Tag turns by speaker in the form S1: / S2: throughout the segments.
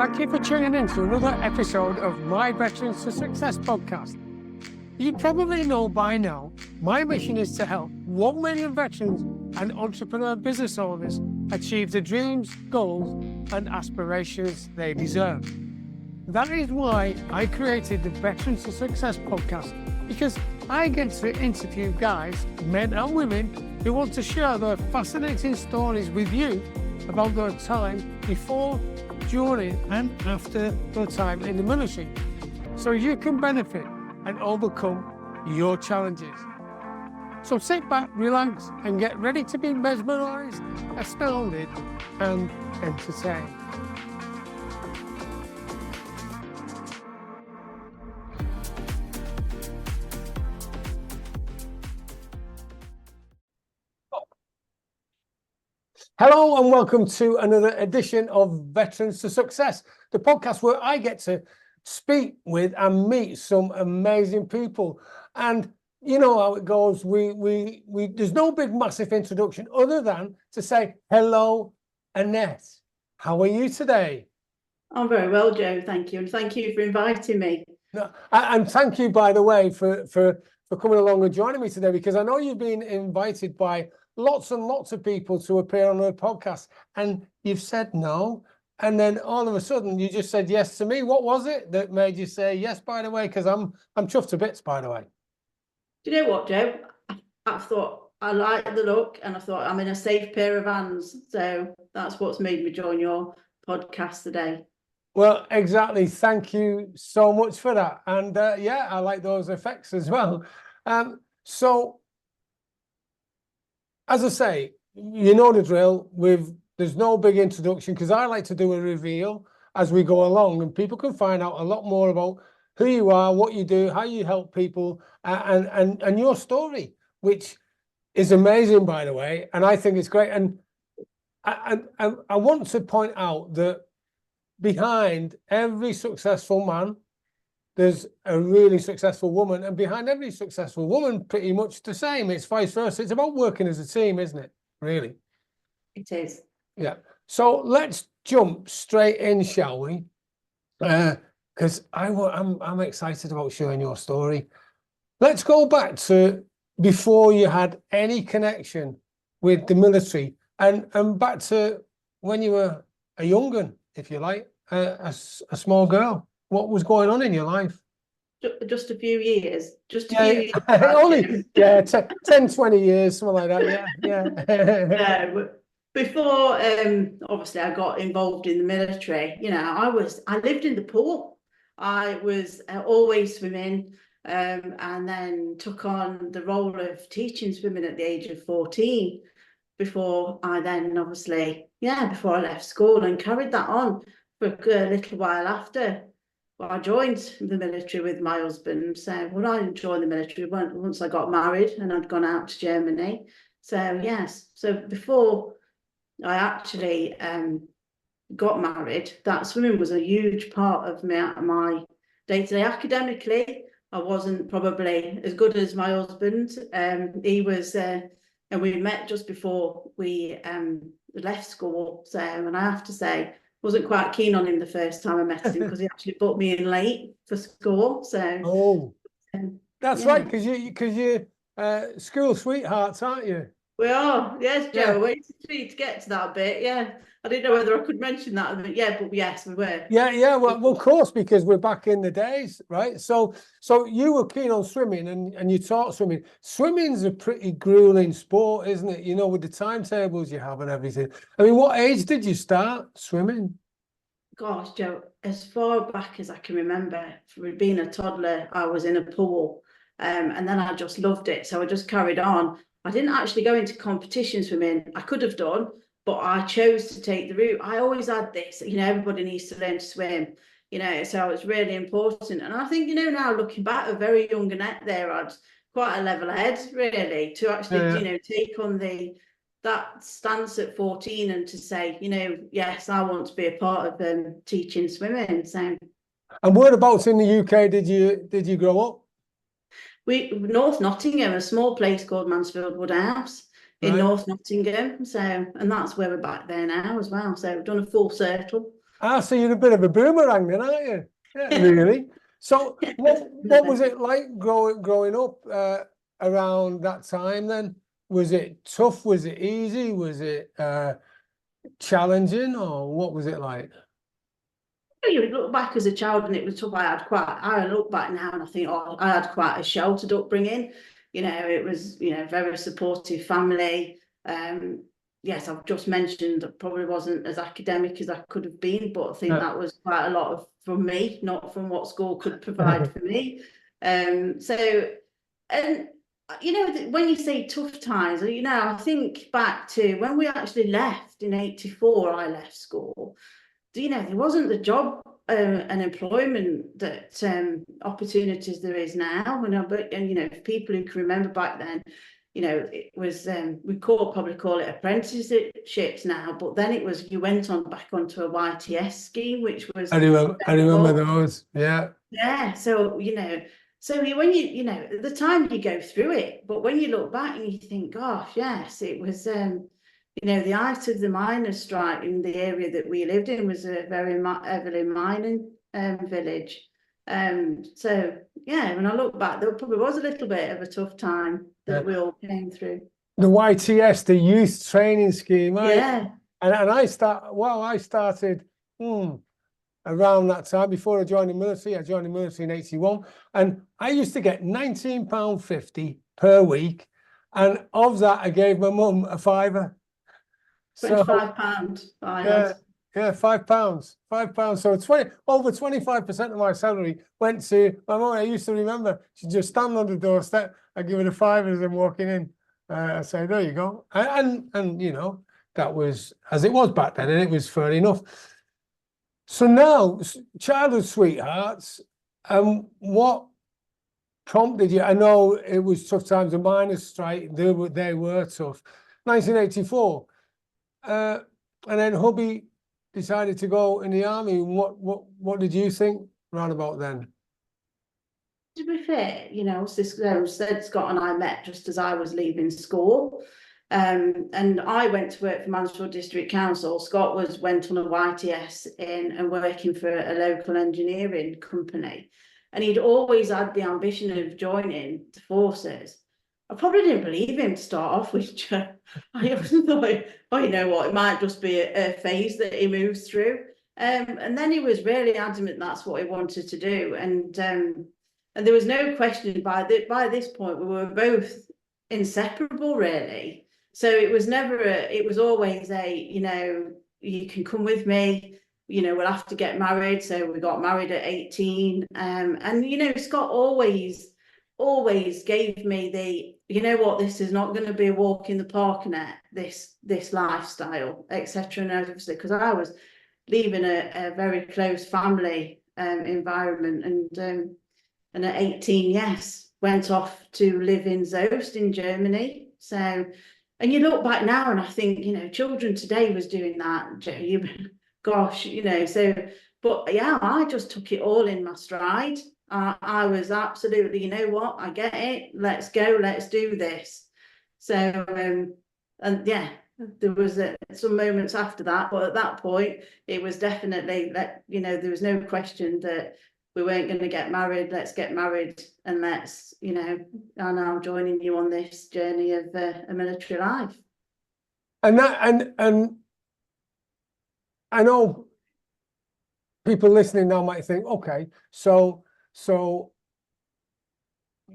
S1: Thank you for tuning in to another episode of my Veterans to Success podcast. You probably know by now, my mission is to help 1 million veterans and entrepreneur business owners achieve the dreams, goals, and aspirations they deserve. That is why I created the Veterans to Success podcast, because I get to interview guys, men and women, who want to share their fascinating stories with you about their time before, during and after their time in the military, so you can benefit and overcome your challenges. So sit back, relax, and get ready to be mesmerized, astounded, and entertained. Hello and welcome to another edition of Veterans to Success, the podcast where I get to speak with and meet some amazing people. And you know how it goes. We there's no big massive introduction other than to say hello, Annette. How are you today?
S2: I'm very well, Joe. Thank you, and thank you for inviting me.
S1: No, and thank you, by the way, for coming along and joining me today, because I know you've been invited by lots and lots of people to appear on the podcast, and you've said no, and then all of a sudden you just said yes to me. What was it that made you say yes, by the way? Because I'm chuffed to bits, by the way.
S2: Do you know what, Joe? I thought I like the look, and I thought I'm in a safe pair of hands, so that's what's made me join your podcast today.
S1: Well, exactly. Thank you so much for that. And yeah, I like those effects as well. So, as I say, you know the drill. There's no big introduction, because I like to do a reveal as we go along, and people can find out a lot more about who you are, what you do, how you help people, and your story, which is amazing, by the way. And I think it's great. And I want to point out that behind every successful man, there's a really successful woman, and behind every successful woman, pretty much the same. It's vice versa. It's about working as a team, isn't it? Really?
S2: It is.
S1: Yeah. So let's jump straight in, shall we? Because I'm excited about sharing your story. Let's go back to before you had any connection with the military, and back to when you were a young un, if you like, a small girl. What was going on in your life?
S2: Just a few years. Just a
S1: Yeah,
S2: few years.
S1: only 10, 20 years, something like that. Yeah.
S2: Before, obviously, I got involved in the military. You know, I lived in the pool. I was always swimming, and then took on the role of teaching swimming at the age of 14. Before I then, obviously, before I left school, and carried that on for a little while after. Well, I joined the military with my husband. So when I joined the military, once I got married and I'd gone out to Germany. So yes, so before I actually got married, that swimming was a huge part of my day-to-day. Academically, I wasn't probably as good as my husband. He was, and we met just before we left school. So, and I have to say, wasn't quite keen on him the first time I met him, because he actually put me in late for school. So
S1: that's right, because you're school sweethearts, aren't you?
S2: We are, yes, Joe. We're waiting for you to get to that bit. Yeah, I didn't know whether I could mention that, but yes, we were.
S1: Yeah. Well, of course, because we're back in the days, right? So you were keen on swimming, and you taught swimming. Swimming's a pretty grueling sport, isn't it? You know, with the timetables you have and everything. I mean, what age did you start swimming?
S2: Gosh, Joe, as far back as I can remember, for being a toddler, I was in a pool, and then I just loved it. So I just carried on. I didn't actually go into competition swimming. I could have done, but I chose to take the route. I always had this, you know, everybody needs to learn to swim, you know, so it's really important. And I think, you know, now looking back, a very young Annette there, I'd quite a level head, really, to actually, you know, take on that stance at 14 and to say, you know, yes, I want to be a part of teaching swimming. So.
S1: And whereabouts in the UK did you grow up?
S2: North Nottingham, a small place called Mansfield Woodhouse in North Nottingham. So, and that's where we're back there now as well. So we've done a full circle.
S1: Ah, so you're a bit of a boomerang then, aren't you? Yeah, really. So what was it like growing up around that time then? Was it tough? Was it easy? Was it challenging, or what was it like?
S2: You look back as a child and it was tough. I look back now and I think, oh, I had quite a sheltered upbringing. You know, it was, you know, very supportive family. Yes, I've just mentioned I probably wasn't as academic as I could have been, but I think that was quite a lot of from me, not from what school could provide for me. So, and you know, when you say tough times, you know, I think back to when we actually left in '84. I left school. You know, there wasn't the job and employment that opportunities there is now. And you know, for people who can remember back then, you know, it was probably call it apprenticeships now, but then it was you went on back onto a YTS scheme, which was
S1: I remember those. Yeah.
S2: yeah. So you know, when you know at the time you go through it, but when you look back and you think, gosh, yes, it was you know, the height of the miners' strike in the area that we lived in was a very heavily mining village. So yeah, when I look back, there probably was a little bit of a tough time that we all came through.
S1: The YTS, the youth training scheme.
S2: Yeah.
S1: I started around that time before I joined the military. I joined the military in '81, and I used to get £19.50 per week, and of that I gave my mum a fiver.
S2: £25.
S1: Yeah, £5. £5. So over 25% of my salary went to my mum. I used to remember she'd just stand on the doorstep. I'd give her the five as I'm walking in. I say, there you go. And you know, that was as it was back then, and it was fair enough. So now, childhood sweethearts, what prompted you? I know it was tough times, the miners' strike, they were tough. 1984. And then hubby decided to go in the army. What did you think round about then?
S2: To be fair, you know, said Scott and I met just as I was leaving school. And I went to work for Mansfield District Council. Scott went on a YTS and working for a local engineering company. And he'd always had the ambition of joining the forces. I probably didn't believe him to start off with. I often thought, oh, you know what, it might just be a phase that he moves through. And then he was really adamant that's what he wanted to do. And there was no question by this point, we were both inseparable, really. So it was never it was always you know, you can come with me, you know, we'll have to get married. So we got married at 18. And, you know, Scott always gave me you know what, this is not going to be a walk in the park, Annette, this lifestyle, etc. And obviously, because I was leaving a very close family environment, and at 18, yes, went off to live in Zoast in Germany. So, and you look back now and I think, you know, children today was doing that. Gosh, you know, so, but yeah, I just took it all in my stride. I was absolutely, you know what, I get it. Let's go, let's do this. So, and yeah, there was some moments after that, but at that point, it was definitely that, you know, there was no question that we weren't going to get married. Let's get married, and let's, you know, and I'm joining you on this journey of a military life.
S1: And I know people listening now might think, okay, so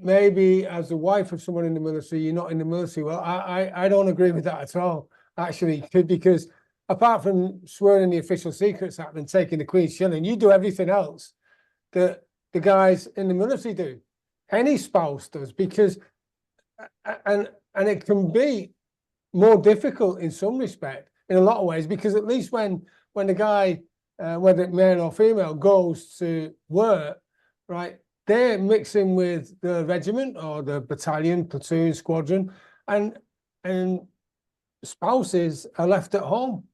S1: maybe as the wife of someone in the military, you're not in the military. Well, I don't agree with that at all, actually, because apart from swearing the Official Secrets Act and taking the Queen's shilling, you do everything else that the guys in the military do. Any spouse does, because and it can be more difficult in some respect, in a lot of ways, because at least when the guy, whether male or female, goes to work, right, they're mixing with the regiment or the battalion, platoon, squadron, and spouses are left at home.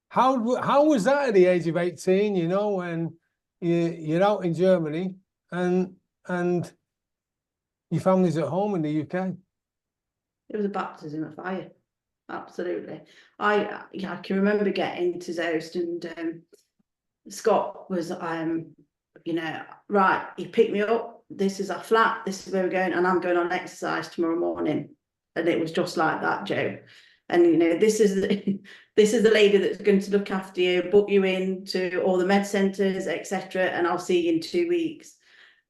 S1: How was that at the age of 18, you know, when you're out in Germany and your family's at home in the UK?
S2: It was a baptism of fire. Absolutely. I can remember getting to Zoast and Scott was, you know, right, he picked me up, this is our flat, this is where we're going, and I'm going on exercise tomorrow morning. And it was just like that, Joe. And you know, this is this is the lady that's going to look after you, book you in to all the med centres, etc. And I'll see you in 2 weeks.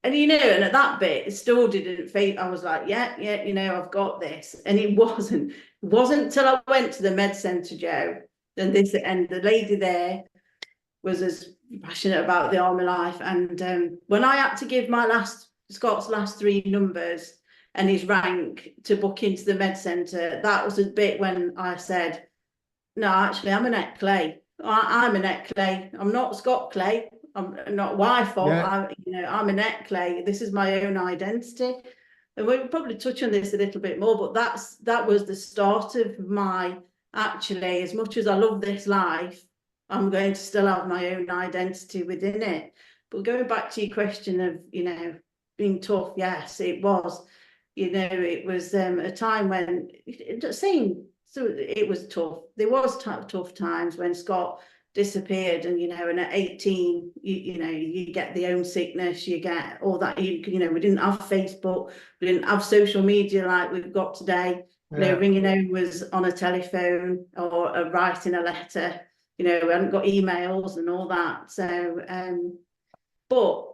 S2: And you know, and at that bit, it still didn't fade. I was like, yeah, you know, I've got this. And it wasn't till I went to the med centre, Joe, and the lady there was as passionate about the army life. And when I had to give Scott's last three numbers and his rank to book into the med centre, that was a bit when I said, no, actually, I'm Annette Clay. I'm Annette Clay. I'm not Scott Clay. I'm not wife of.
S1: Yeah.
S2: I'm Annette Clay. This is my own identity. And we'll probably touch on this a little bit more, but that was the start of my, actually, as much as I love this life, I'm going to still have my own identity within it. But going back to your question of, you know, being tough, yes, it was. You know, it was a time when so it was tough. There was tough times when Scott disappeared, and you know, and at 18, you know, you get the own sickness, you get all that. You know, we didn't have Facebook, we didn't have social media like we've got today. You know, ringing home was on a telephone or writing a letter. You know, we hadn't got emails and all that. So, but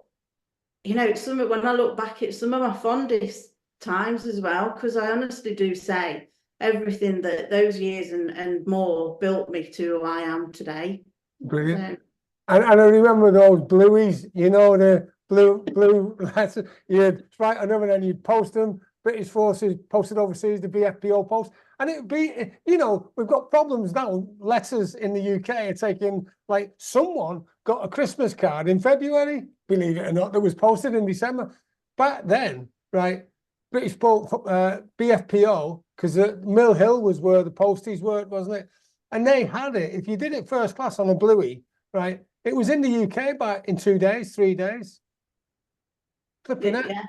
S2: you know, when I look back, it's some of my fondest times as well, because I honestly do say everything that those years and more built me to who I am today.
S1: Brilliant. And I remember those blueies, you know, the blue letters. You'd write on them and then you'd post them. British forces posted overseas, the BFPO post. And it'd be, you know, we've got problems now. Letters in the UK are taking, like, someone got a Christmas card in February, believe it or not, that was posted in December. Back then, right, BFPO, because Mill Hill was where the posties worked, wasn't it? And they had it. If you did it first class on a bluey, right, it was in the UK in 2 days, 3 days. Flipping it.
S2: Yeah,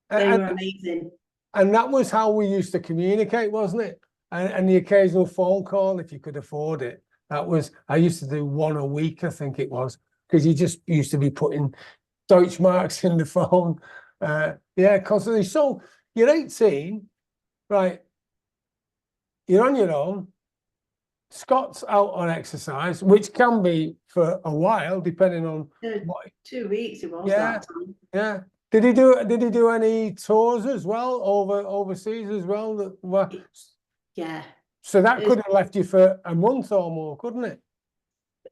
S2: they were amazing.
S1: And that was how we used to communicate, wasn't it? And the occasional phone call, if you could afford it. That was, I used to do one a week, I think it was, because you just used to be putting Deutschmarks in the phone. Yeah, constantly. So you're 18, right? You're on your own. Scott's out on exercise, which can be for a while, depending on what.
S2: 2 weeks it was.
S1: Yeah,
S2: that time.
S1: yeah. Did he do any tours as well overseas as well?
S2: Yeah.
S1: So that could have left you for a month or more, couldn't it?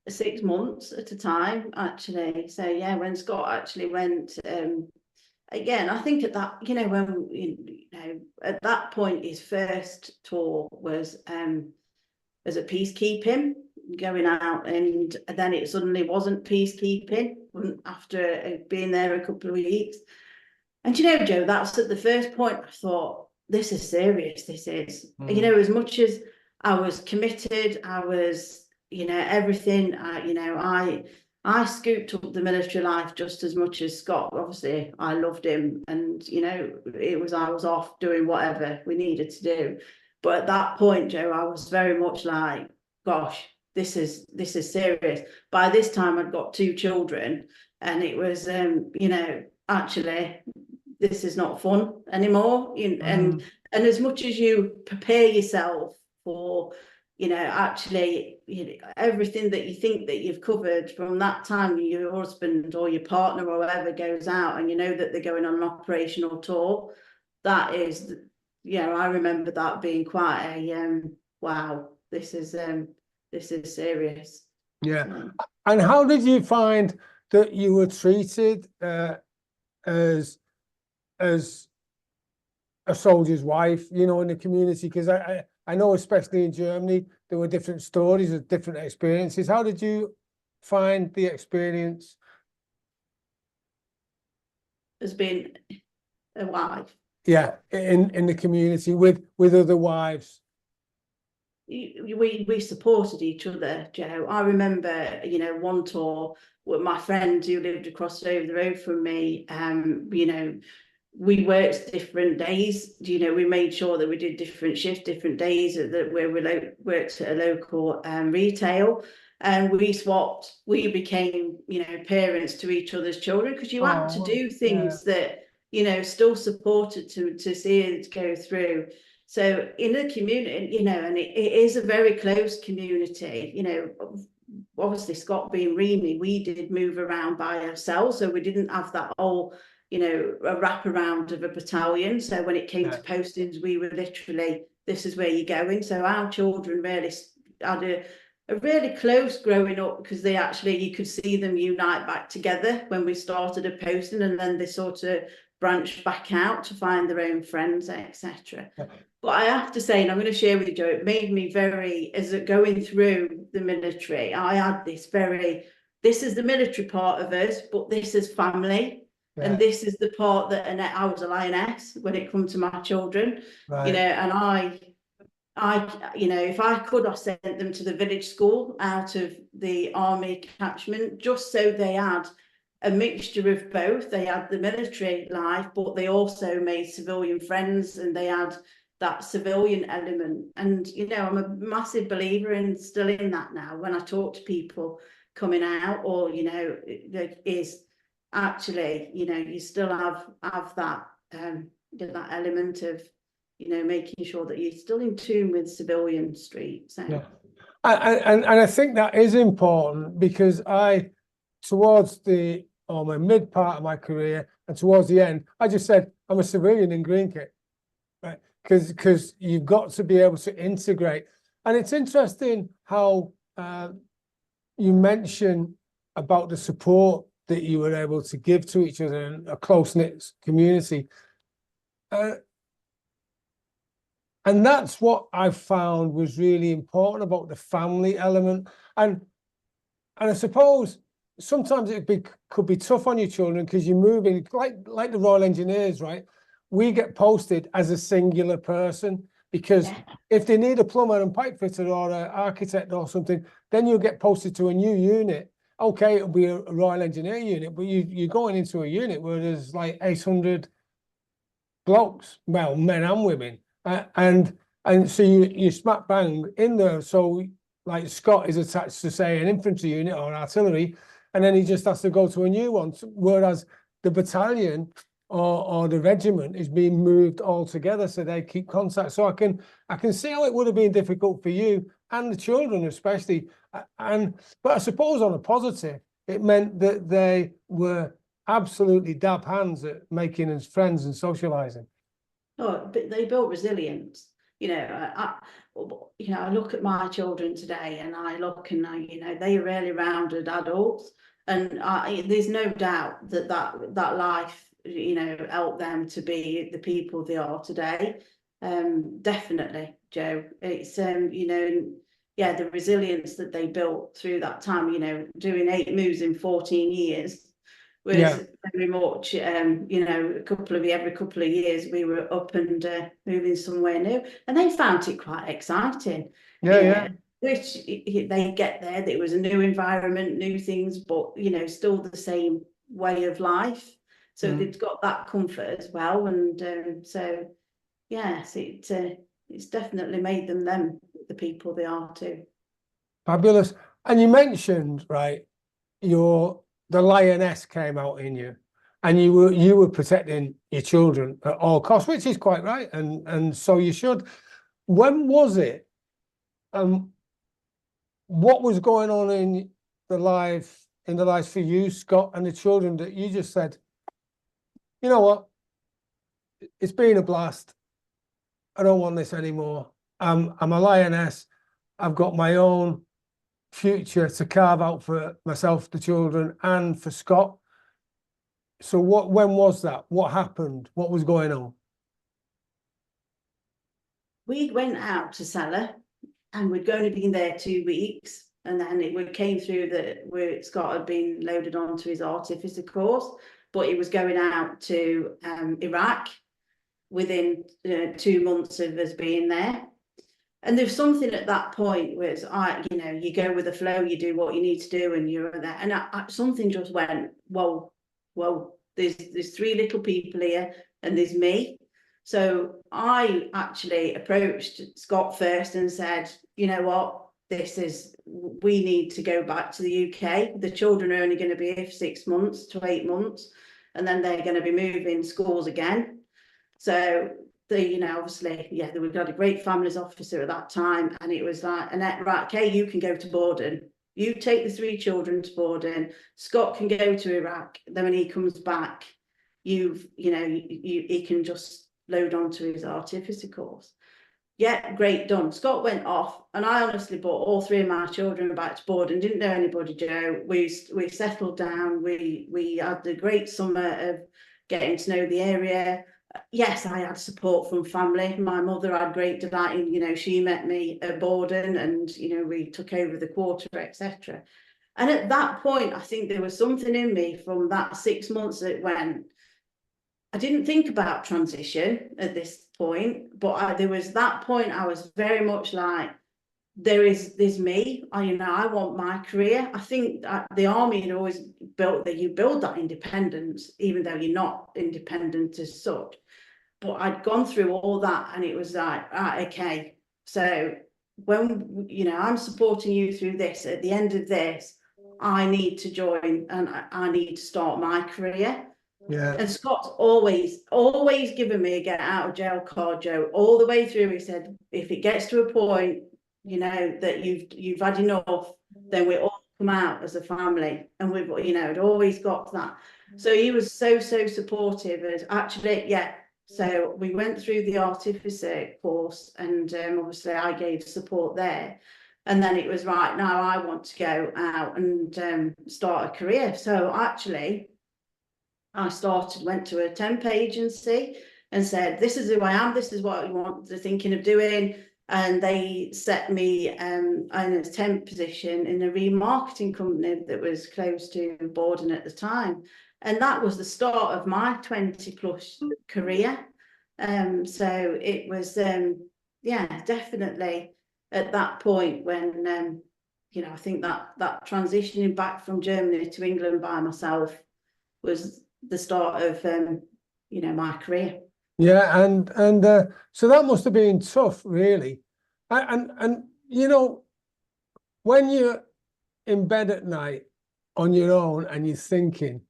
S2: 6 months at a time, actually. So yeah, when Scott actually went, again, I think at that, you know, when you know, at that point, his first tour was as a peacekeeping, going out, and then it suddenly wasn't peacekeeping after being there a couple of weeks. And you know, Joe, that's at the first point I thought, this is serious, this is. You know, as much as I was committed, I was, you know, everything, you know, I scooped up the military life just as much as Scott. Obviously, I loved him, and you know, I was off doing whatever we needed to do. But at that point, Joe, I was very much like, gosh, this is serious. By this time, I'd got 2 children, and it was, you know, actually, this is not fun anymore. And as much as you prepare yourself for, you know, actually, you know, everything that you think that you've covered from that time, your husband or your partner or whoever goes out, and you know that they're going on an operational tour, that is, you know, I remember that being quite a wow, this is serious.
S1: Yeah. And how did you find that you were treated as a soldier's wife, you know, in the community? Because I know, especially in Germany, there were different stories of different experiences. How did you find the experience
S2: as being a wife?
S1: Yeah, in the community with other wives.
S2: We supported each other, Joe. I remember, you know, one tour with my friend who lived across over the road from me. You know, we worked different days. You know, we made sure that we did different shifts, different days, that where we worked at a local retail. and we became, parents to each other's children, because you had to do things that, still supported to see it go through. So in a community, and it is a very close community, obviously Scott being Remy, we did move around by ourselves, so we didn't have that whole, a wraparound of a battalion. So when it came to postings, we were literally, this is where you're going. So our children really had a really close growing up, because you could see them unite back together when we started a posting, and then they sort of branched back out to find their own friends, etc. But I have to say, and I'm going to share with you, Joe, it made me very, as it going through the military, I had this is the military part of us, but this is family. And this is the part that I was a lioness when it comes to my children, and I, if I could, I sent them to the village school out of the army catchment, just so they had a mixture of both. They had the military life, but they also made civilian friends, and they had that civilian element. And, I'm a massive believer in still in that now. When I talk to people coming out, or, is actually, you still have that, that element of, making sure that you're still in tune with civilian streets. So.
S1: Yeah. And I think that is important, because towards my mid part of my career and towards the end, I just said, I'm a civilian in green kit, right? Because you've got to be able to integrate. And it's interesting how you mention about the support that you were able to give to each other in a close-knit community. And that's what I found was really important about the family element. And I suppose sometimes could be tough on your children, because you're moving, like the Royal Engineers, right? We get posted as a singular person, because if they need a plumber and pipe fitter or an architect or something, then you'll get posted to a new unit. Okay, it'll be a Royal Engineer unit, but you're going into a unit where there's like 800 blokes, well, men and women. And so you smack bang in there. So like Scott is attached to, say, an infantry unit or artillery, and then he just has to go to a new one. Whereas the battalion or the regiment is being moved all together, so they keep contact. So I can see how it would have been difficult for you and the children, especially. But I suppose on a positive, it meant that they were absolutely dab hands at making us friends and socializing.
S2: Oh, but they built resilience. I look at my children today, and I look, and they are really rounded adults, and there's no doubt that life, helped them to be the people they are today. Definitely, Joe. It's the resilience that they built through that time. Doing 8 moves in 14 years. Was very much, every couple of years we were up and moving somewhere new, and they found it quite exciting. Which they get there, it was a new environment, new things, but still the same way of life. So they've got that comfort as well, and so yes, it's definitely made them the people they are too.
S1: Fabulous. And you mentioned, right, the lioness came out in you, and you were protecting your children at all costs, which is quite right, and so you should. When was it? What was going on in the lives for you, Scott, and the children, that you just said, you know what? It's been a blast. I don't want this anymore. I'm a lioness. I've got my own future to carve out for myself, the children, and for Scott. So when was that? What happened? What was going on?
S2: We went out to Seller, and we'd only been there 2 weeks, and then it came through that where Scott had been loaded onto his artificer course, but he was going out to Iraq within 2 months of us being there. And there's something at that point where it's, you go with the flow, you do what you need to do, and you're there. And something just went, whoa, there's 3 little people here, and there's me. So I actually approached Scott first and said, you know what, we need to go back to the UK. The children are only going to be here for 6 months to 8 months, and then they're going to be moving schools again. So obviously, we had a great families officer at that time, and it was like, Annette, right, okay, you can go to Borden. You take the 3 children to Borden. Scott can go to Iraq. Then when he comes back, he can just load onto his artificer course. Yeah, great, done. Scott went off, and I honestly brought all 3 of my children back to Borden. Didn't know anybody, Joe. We settled down. We had the great summer of getting to know the area. Yes, I had support from family. My mother had great delight in, she met me at Borden, and we took over the quarter, etc. And at that point, I think there was something in me from that 6 months that went. I didn't think about transition at this point, but there was that point I was very much like, there's me. I want my career. I think that the army had always built that you build that independence, even though you're not independent as such. But I'd gone through all that, and it was like, okay, so when I'm supporting you through this, at the end of this, I need to join, and I need to start my career.
S1: Yeah.
S2: And Scott's always given me a get out of jail card, Joe, all the way through. He said, if it gets to a point, that you've had enough, then we all come out as a family. And we've, it always got that. So he was so supportive. And actually, so we went through the artificer course, and obviously I gave support there. And then it was right, now I want to go out and start a career. So actually, I went to a temp agency and said, this is who I am, this is what I want, they're thinking of doing. And they set me in a temp position in a remarketing company that was close to Borden at the time. And that was the start of my 20+ career. So it was, definitely at that point when, I think that transitioning back from Germany to England by myself was the start of my career.
S1: Yeah, and so that must have been tough, really. And when you're in bed at night on your own and you're thinking,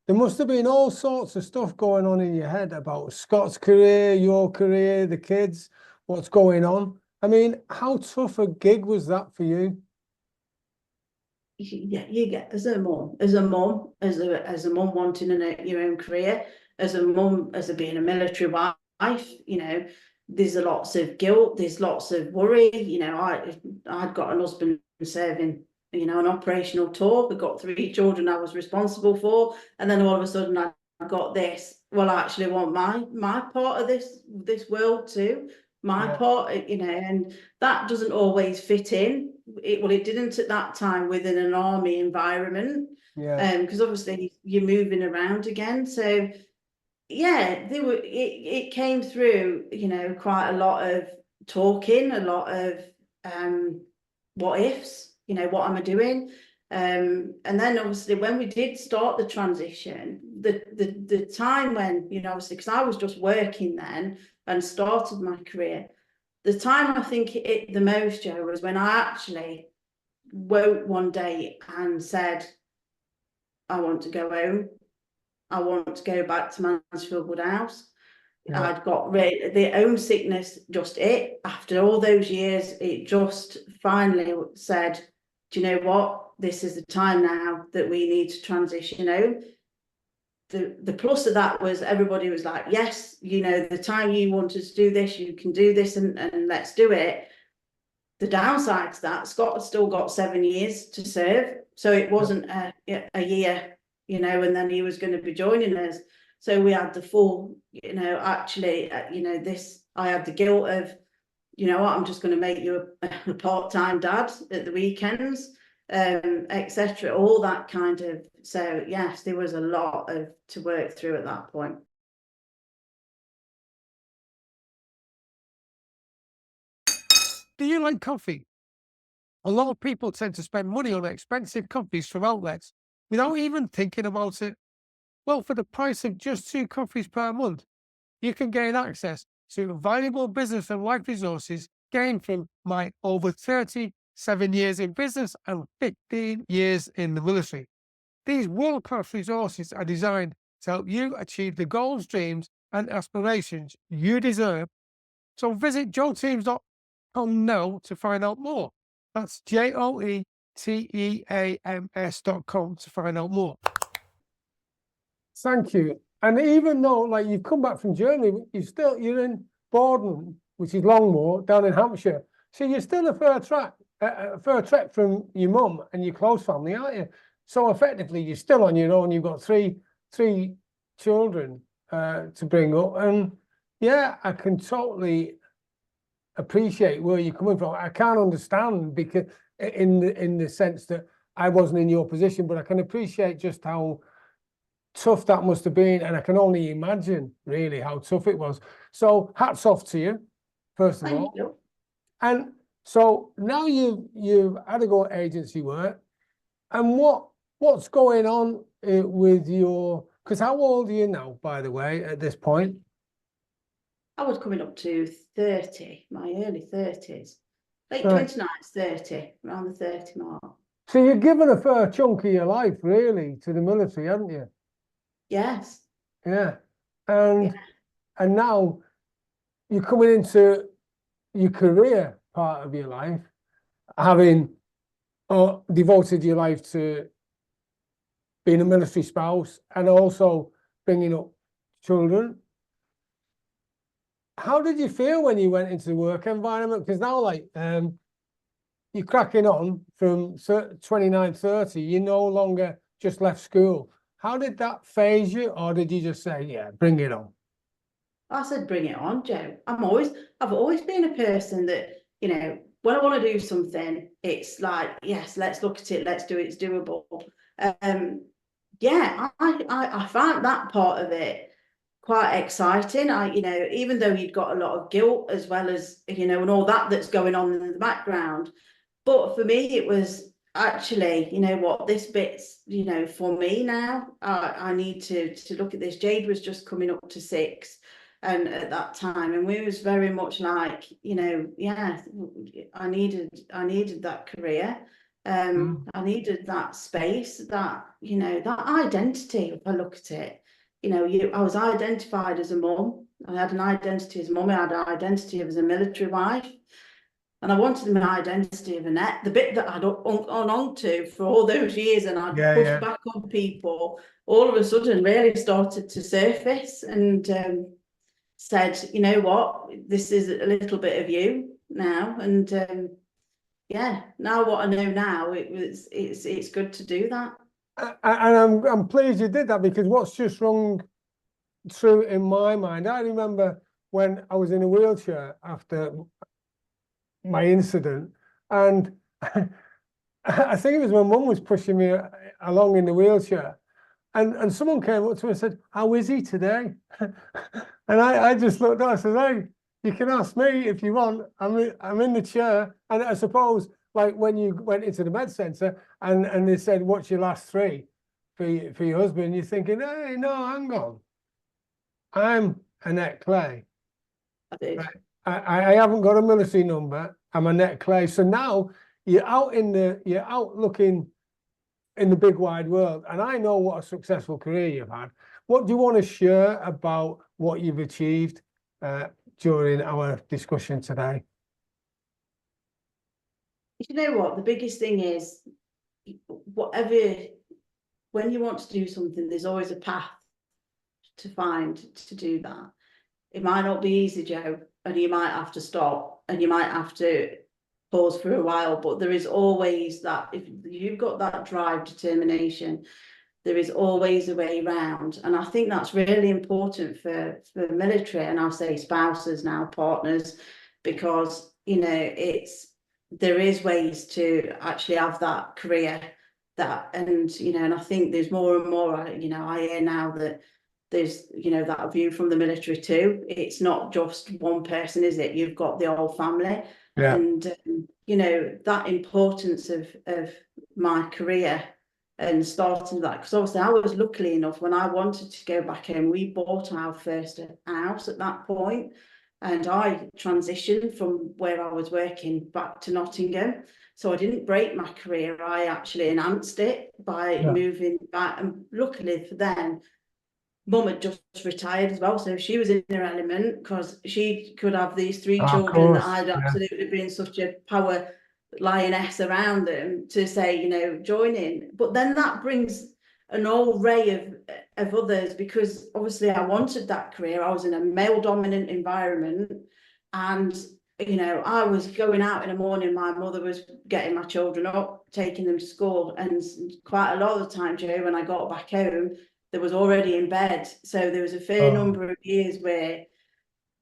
S1: there must have been all sorts of stuff going on in your head about Scott's career, your career, the kids, what's going on. I mean, how tough a gig was that for you?
S2: You get as a mum wanting your own career, as a mum, as being a military wife, there's lots of guilt, there's lots of worry. I'd got an husband serving, an operational tour. I've got 3 children I was responsible for, and then all of a sudden I got this. Well, I actually want my part of this world too. My part, and that doesn't always fit in. It didn't at that time within an army environment. Because obviously you're moving around again. So it came through, quite a lot of talking, a lot of what ifs, what am I doing? And then obviously when we did start the transition, the time when, obviously, because I was just working then and started my career, the time I think it the most, Joe, was when I actually woke one day and said, I want to go home. I want to go back to Mansfield Woodhouse. I'd got the home sickness, after all those years, it just finally said, do you know what? This is the time now that we need to transition home. The plus of that was everybody was like, yes, the time you wanted to do this, you can do this, and let's do it. The downside to that, Scott had still got 7 years to serve. So it wasn't a year, and then he was going to be joining us. So we had the full, actually, I had the guilt of, I'm just going to make you a part-time dad at the weekends, etc. All that kind of. So yes, there was a lot to work through at that point.
S1: Do you like coffee? A lot of people tend to spend money on expensive coffees from outlets without even thinking about it. Well, for the price of just 2 coffees per month, you can gain access to valuable business and life resources gained from my over 30 7 years in business and 15 years in the military. These world-class resources are designed to help you achieve the goals, dreams, and aspirations you deserve. So visit joeteams.com now to find out more. That's JOETEAMS.com to find out more. Thank you. And even though, like, you've come back from Germany, you're in Borden, which is Longmoor, down in Hampshire. So you're still a fair trek from your mum and your close family, aren't you? So effectively, you're still on your own. You've got three children to bring up, and yeah, I can totally appreciate where you're coming from. I can't understand because in the sense that I wasn't in your position, but I can appreciate just how tough that must have been, and I can only imagine really how tough it was. So hats off to you, first of all.
S2: Thank you.
S1: And so now you've had to go agency work, and what's going on with your? Because how old are you now, by the way, at this point?
S2: I was coming up to 30, my early 30s. Late
S1: Right.
S2: 29s, 30, around the 30 mark.
S1: So you've given a fair chunk of your life, really, to the military, haven't you?
S2: Yes.
S1: Yeah. And now you're coming into your career part of your life, having devoted your life to being a military spouse and also bringing up children. How did you feel when you went into the work environment? Because now, like, you're cracking on from 29, 30, you no longer just left school. How did that phase you, or did you just say, yeah, bring it on?
S2: I said, bring it on, Joe. I've always been a person that, you know, when I want to do something, it's like, yes, let's look at it, let's do it, it's doable. Yeah, I find that part of it quite exciting. You know, even though you'd got a lot of guilt as well as, you know, and all that's going on in the background. But for me, it was actually, you know what, this bit's, you know, for me now. I need to look at this. Jade was just coming up to 6, and at that time, and we was very much like, you know, yeah, I needed that career. I needed that space, that, you know, that identity. If I look at it, you know, I was identified as a mum. I had an identity as a mum. I had an identity as a military wife. And I wanted my identity of Annette, the bit that I'd hung on to for all those years and I'd pushed back on people, all of a sudden really started to surface and said, you know what, this is a little bit of you now. And yeah, now what I know now, it's good to do that.
S1: And I'm pleased you did that, because what's just rung true in my mind, I remember when I was in a wheelchair after my incident, and I think it was my mum was pushing me along in the wheelchair, and someone came up to me and said, "How is he today?" And I just looked at her, I said, "Hey, you can ask me if you want. I'm in the chair." And I suppose, like, when you went into the med centre and they said, "What's your last 3 for your husband?" You're thinking, "Hey, no, hang on. I'm Annette Clay.
S2: I did.
S1: I haven't got a military number. I'm Annette Clay." So now you're out looking in the big wide world, and I know what a successful career you've had. What do you want to share about what you've achieved during our discussion today?
S2: You know what? The biggest thing is, when you want to do something, there's always a path to find to do that. It might not be easy, Joe, and you might have to stop and you might have to pause for a while, but there is always that, if you've got that drive, determination, there is always a way around. And I think that's really important for military, and I'll say spouses now, partners, because, you know, there is ways to actually have that career, and you know, and I think there's more and more, you know, I hear now that there's, you know, that view from the military too. It's not just one person, is it? You've got the whole family.
S1: Yeah.
S2: And you know, that importance of my career and starting that, because obviously I was lucky enough when I wanted to go back home, we bought our first house at that point. and I transitioned from where I was working back to Nottingham. So I didn't break my career, I actually enhanced it by moving back. And luckily for them, Mum had just retired as well, so she was in her element because she could have these three
S1: Of
S2: children that
S1: course.
S2: I'd
S1: Yeah.
S2: absolutely been such a power lioness around them to say, join in. But then that brings an array of others, because obviously I wanted that career. I was in a male dominant environment, and I was going out in the morning. My mother was getting my children up, taking them to school, and quite a lot of the time, Joe, when I got back home, they was already in bed. So there was a fair number of years where,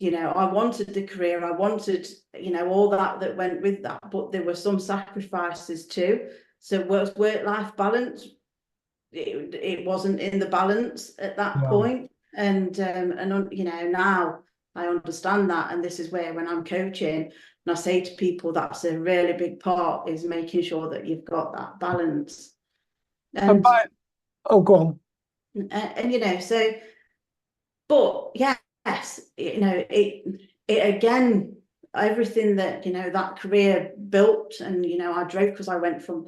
S2: I wanted the career, I wanted, all that went with that, but there were some sacrifices too. So work-life balance, it wasn't in the balance at that point. And now I understand that. And this is where, when I'm coaching, and I say to people, that's a really big part, is making sure that you've got that balance. And
S1: Oh, go on.
S2: so, but yes, it again, everything that, that career built. And, I drove, because I went from,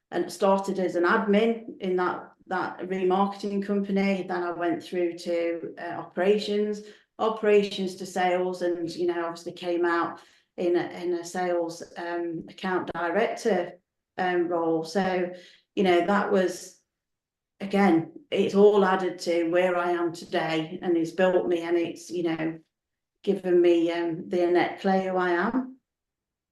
S2: and started as an admin in that remarketing company. Then I went through to operations to sales, and, obviously came out in a sales account director role. So, that was, again, it's all added to where I am today, and it's built me, and it's, given me the Annette Clay who I am.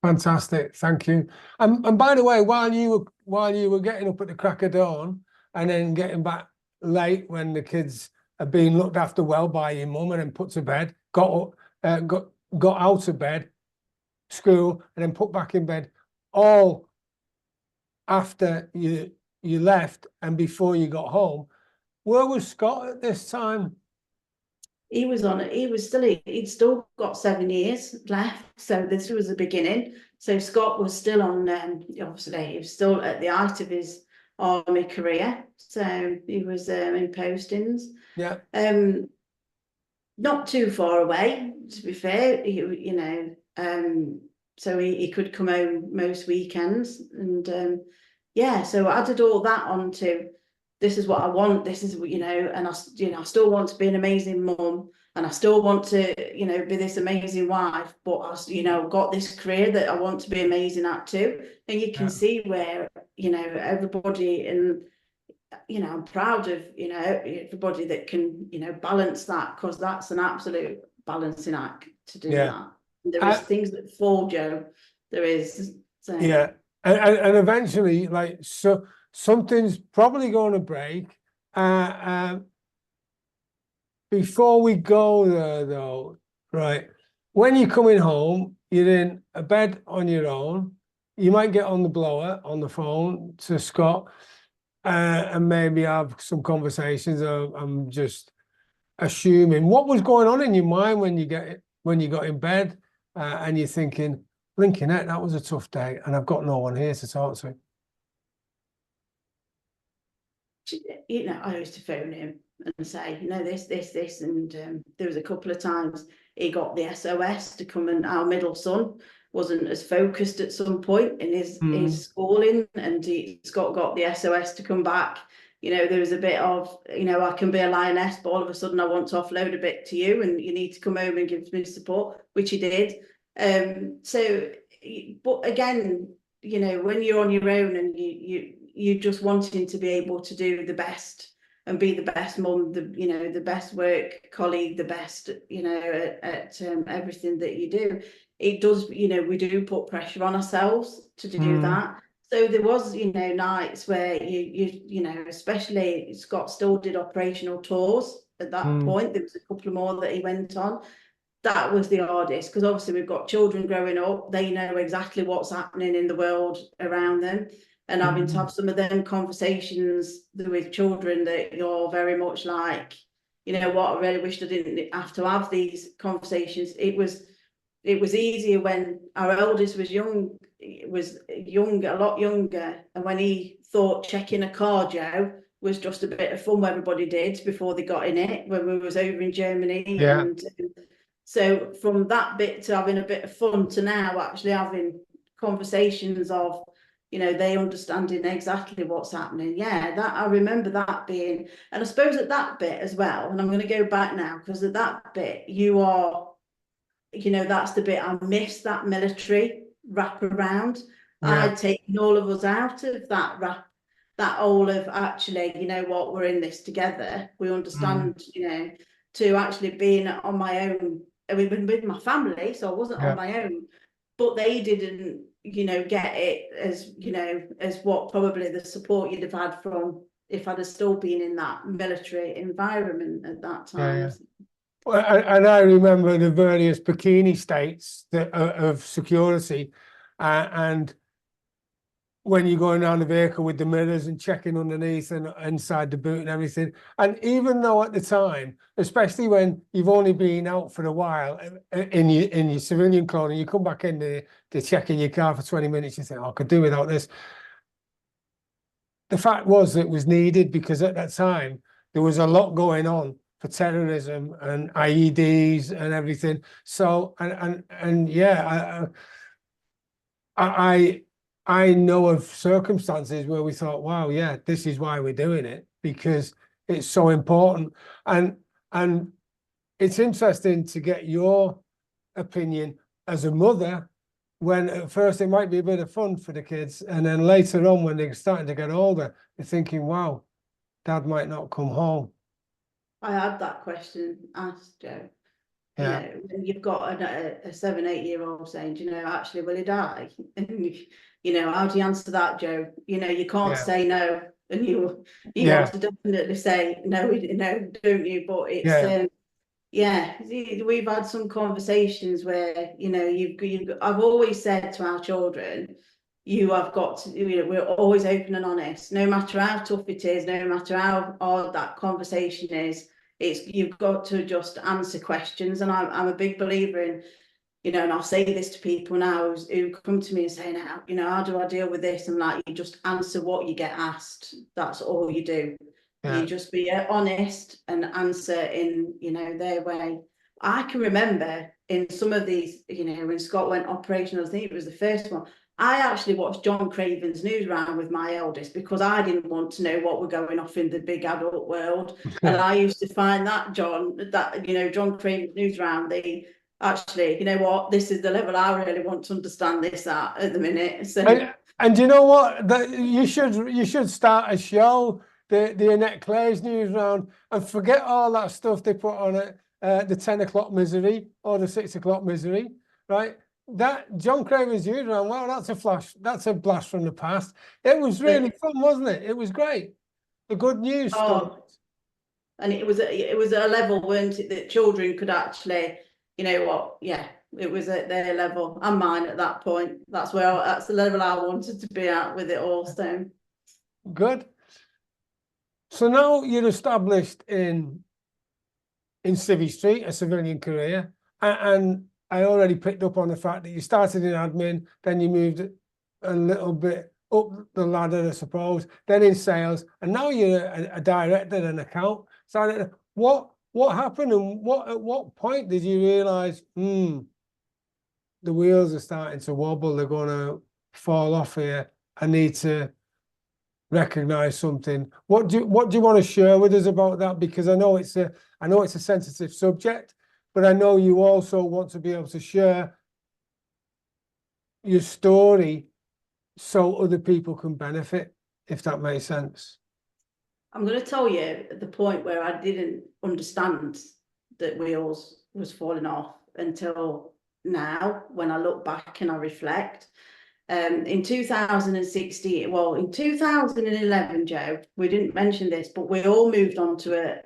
S1: Fantastic, thank you. And by the way, while you were getting up at the crack of dawn and then getting back late when the kids are being looked after well by your mum, and then put to bed, got out of bed, school, and then put back in bed, all after you left and before you got home. Where was Scott at this time?
S2: He'd still got 7 years left. So this was the beginning. So Scott was still on, obviously he was still at the height of his army career. So he was in postings.
S1: Yeah.
S2: Not too far away, to be fair. So he could come home most weekends. And so I added all that onto, this is what I want, this is, and I still want to be an amazing mum, and I still want to, be this amazing wife, but I've got this career that I want to be amazing at too. And you can see where, everybody, and, I'm proud of, everybody that can, balance that, because that's an absolute balancing act to do that. And there is things that fall, Joe. There is. So.
S1: Yeah. And eventually, like, so something's probably going to break. Before we go there, though, right? When you're coming home, you're in a bed on your own. You might get on the blower on the phone to Scott, and maybe have some conversations. I'm just assuming. What was going on in your mind when you got in bed, and you're thinking, blinking heck, that was a tough day, and I've got no one here to talk to.
S2: I used to phone him and say, this, and there was a couple of times he got the SOS to come, and our middle son wasn't as focused at some point in his schooling, and Scott got the SOS to come back. There was a bit of, I can be a lioness, but all of a sudden I want to offload a bit to you, and you need to come home and give me support, which he did. But again, when you're on your own, and you just wanting to be able to do the best and be the best mum, the best work colleague, the best, at everything that you do. It does, we do put pressure on ourselves to do that. So there was, nights where especially Scott still did operational tours at that point. There was a couple more that he went on. That was the hardest, because obviously we've got children growing up. They know exactly what's happening in the world around them. And having to have some of them conversations with children that you're very much like, what, I really wished I didn't have to have these conversations. It was easier when our eldest was young, a lot younger. And when he thought checking a car, Joe, was just a bit of fun everybody did before they got in it, when we was over in Germany. And So from that bit to having a bit of fun to now actually having conversations of, you know, they understanding exactly what's happening. Yeah, that I remember that being, and I suppose at that bit as well, and I'm going to go back now, because at that bit you are, you know, that's the bit I miss, that military wrap around.
S1: Yeah,
S2: I'd taken all of us out of that wrap, that all of actually, you know what, we're in this together. We understand, you know, to actually being on my own. I mean, with my family, so I wasn't on
S1: yeah,
S2: my own, but they didn't, you know, get it as, you know, as what probably the support you'd have had from if I'd have still been in that military environment at that
S1: yeah,
S2: time.
S1: yeah. Well, and I remember the various bikini states that of security, and when you're going around the vehicle with the mirrors and checking underneath and inside the boot and everything. And even though at the time, especially when you've only been out for a while in your civilian clothing, you come back in to check in your car for 20 minutes, you think, oh, I could do without this. The fact was it was needed, because at that time there was a lot going on for terrorism and IEDs and everything. So and yeah, I know of circumstances where we thought, wow, yeah, this is why we're doing it, because it's so important. And it's interesting to get your opinion as a mother, when at first it might be a bit of fun for the kids, and then later on when they're starting to get older, they're thinking, wow, dad might not come home.
S2: I had that question asked, Joe. You
S1: Yeah,
S2: know, and you've got a 7, 8 year old saying, do you know, actually, will he die? And you know, how do you answer that, Joe? You know, you can't
S1: yeah,
S2: say no, and you want
S1: yeah,
S2: to definitely say no, no, don't you? But it's
S1: yeah,
S2: yeah, we've had some conversations where, you know, I've always said to our children, you have got to, you know, we're always open and honest, no matter how tough it is, no matter how hard that conversation is. It's, you've got to just answer questions. And I'm a big believer in, you know, and I'll say this to people now who come to me and say, now, you know, how do I deal with this? I'm like, you just answer what you get asked. That's all you do. You
S1: yeah,
S2: just be honest and answer in, you know, their way. I can remember in some of these, you know, when Scott went operational, I think it was the first one. I actually watched John Craven's news round with my eldest, because I didn't want to know what were going off in the big adult world. And
S1: yeah.
S2: I used to find that you know, John Craven's news round, actually, you know what, this is the level I really want to understand this at the minute. So
S1: And you know what? That you should start a show, the Annette Clay's news round, and forget all that stuff they put on it, the 10 o'clock misery or the 6 o'clock misery, right? That John Craven's news round, well, that's a flash, that's a blast from the past. It was really fun, wasn't it? It was great. The good news stories.
S2: oh, and it was at a level, weren't it, that children could actually, you know what, yeah, it was at their level and mine at that point. That's that's the level I wanted to be at with it all. So
S1: Good. So now you're established in Civvy Street, a civilian career, and I already picked up on the fact that you started in admin, then you moved a little bit up the ladder, I suppose, then in sales, and now you're a director and an account. So what happened, and at what point did you realise, the wheels are starting to wobble, they're going to fall off here, I need to recognize something? What do you want to share with us about that? Because I know it's a sensitive subject, but I know you also want to be able to share your story so other people can benefit, if that makes sense.
S2: I'm going to tell you the point where I didn't understand that wheels was falling off until now, when I look back and I reflect. In 2016, well, in 2011, Joe, we didn't mention this, but we all moved on to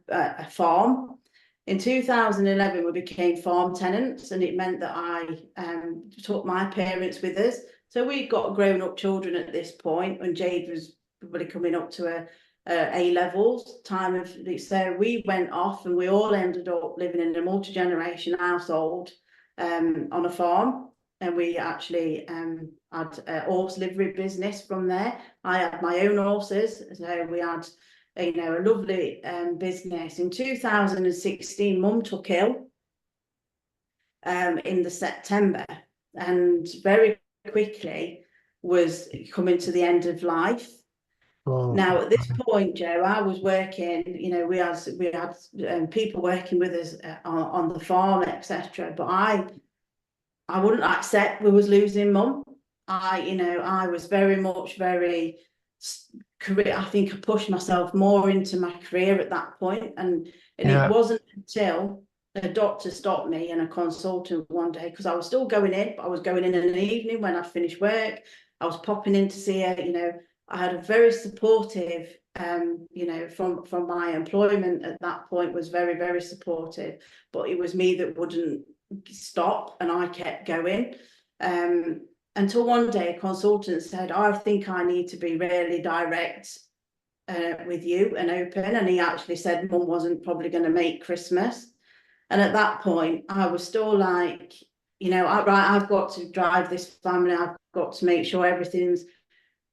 S2: a farm. In 2011, we became farm tenants, and it meant that I took my parents with us. So we got grown-up children at this point, and Jade was probably coming up to A levels time of. So we went off, and we all ended up living in a multi-generation household on a farm. And we actually had a horse livery business from there. I had my own horses, so we had a lovely business. In 2016, Mum took ill, in the September, and very quickly was coming to the end of life.
S1: Oh,
S2: Now, at this point, Joe, I was working, you know, we had people working with us on the farm, etc. But I wouldn't accept we was losing mum. I was very much career. I think I pushed myself more into my career at that point, and
S1: yeah.
S2: it wasn't until a doctor stopped me and a consultant one day, because I was still going in, but I was going in the evening when I'd finished work. I was popping in to see her. You know, I had a very supportive, you know, from my employment at that point was very, very supportive. But it was me that wouldn't stop, and I kept going. Until one day a consultant said, I think I need to be really direct with you and open. And he actually said mum wasn't probably going to make Christmas. And at that point, I was still like, you know, I've got to drive this family. I've got to make sure everything's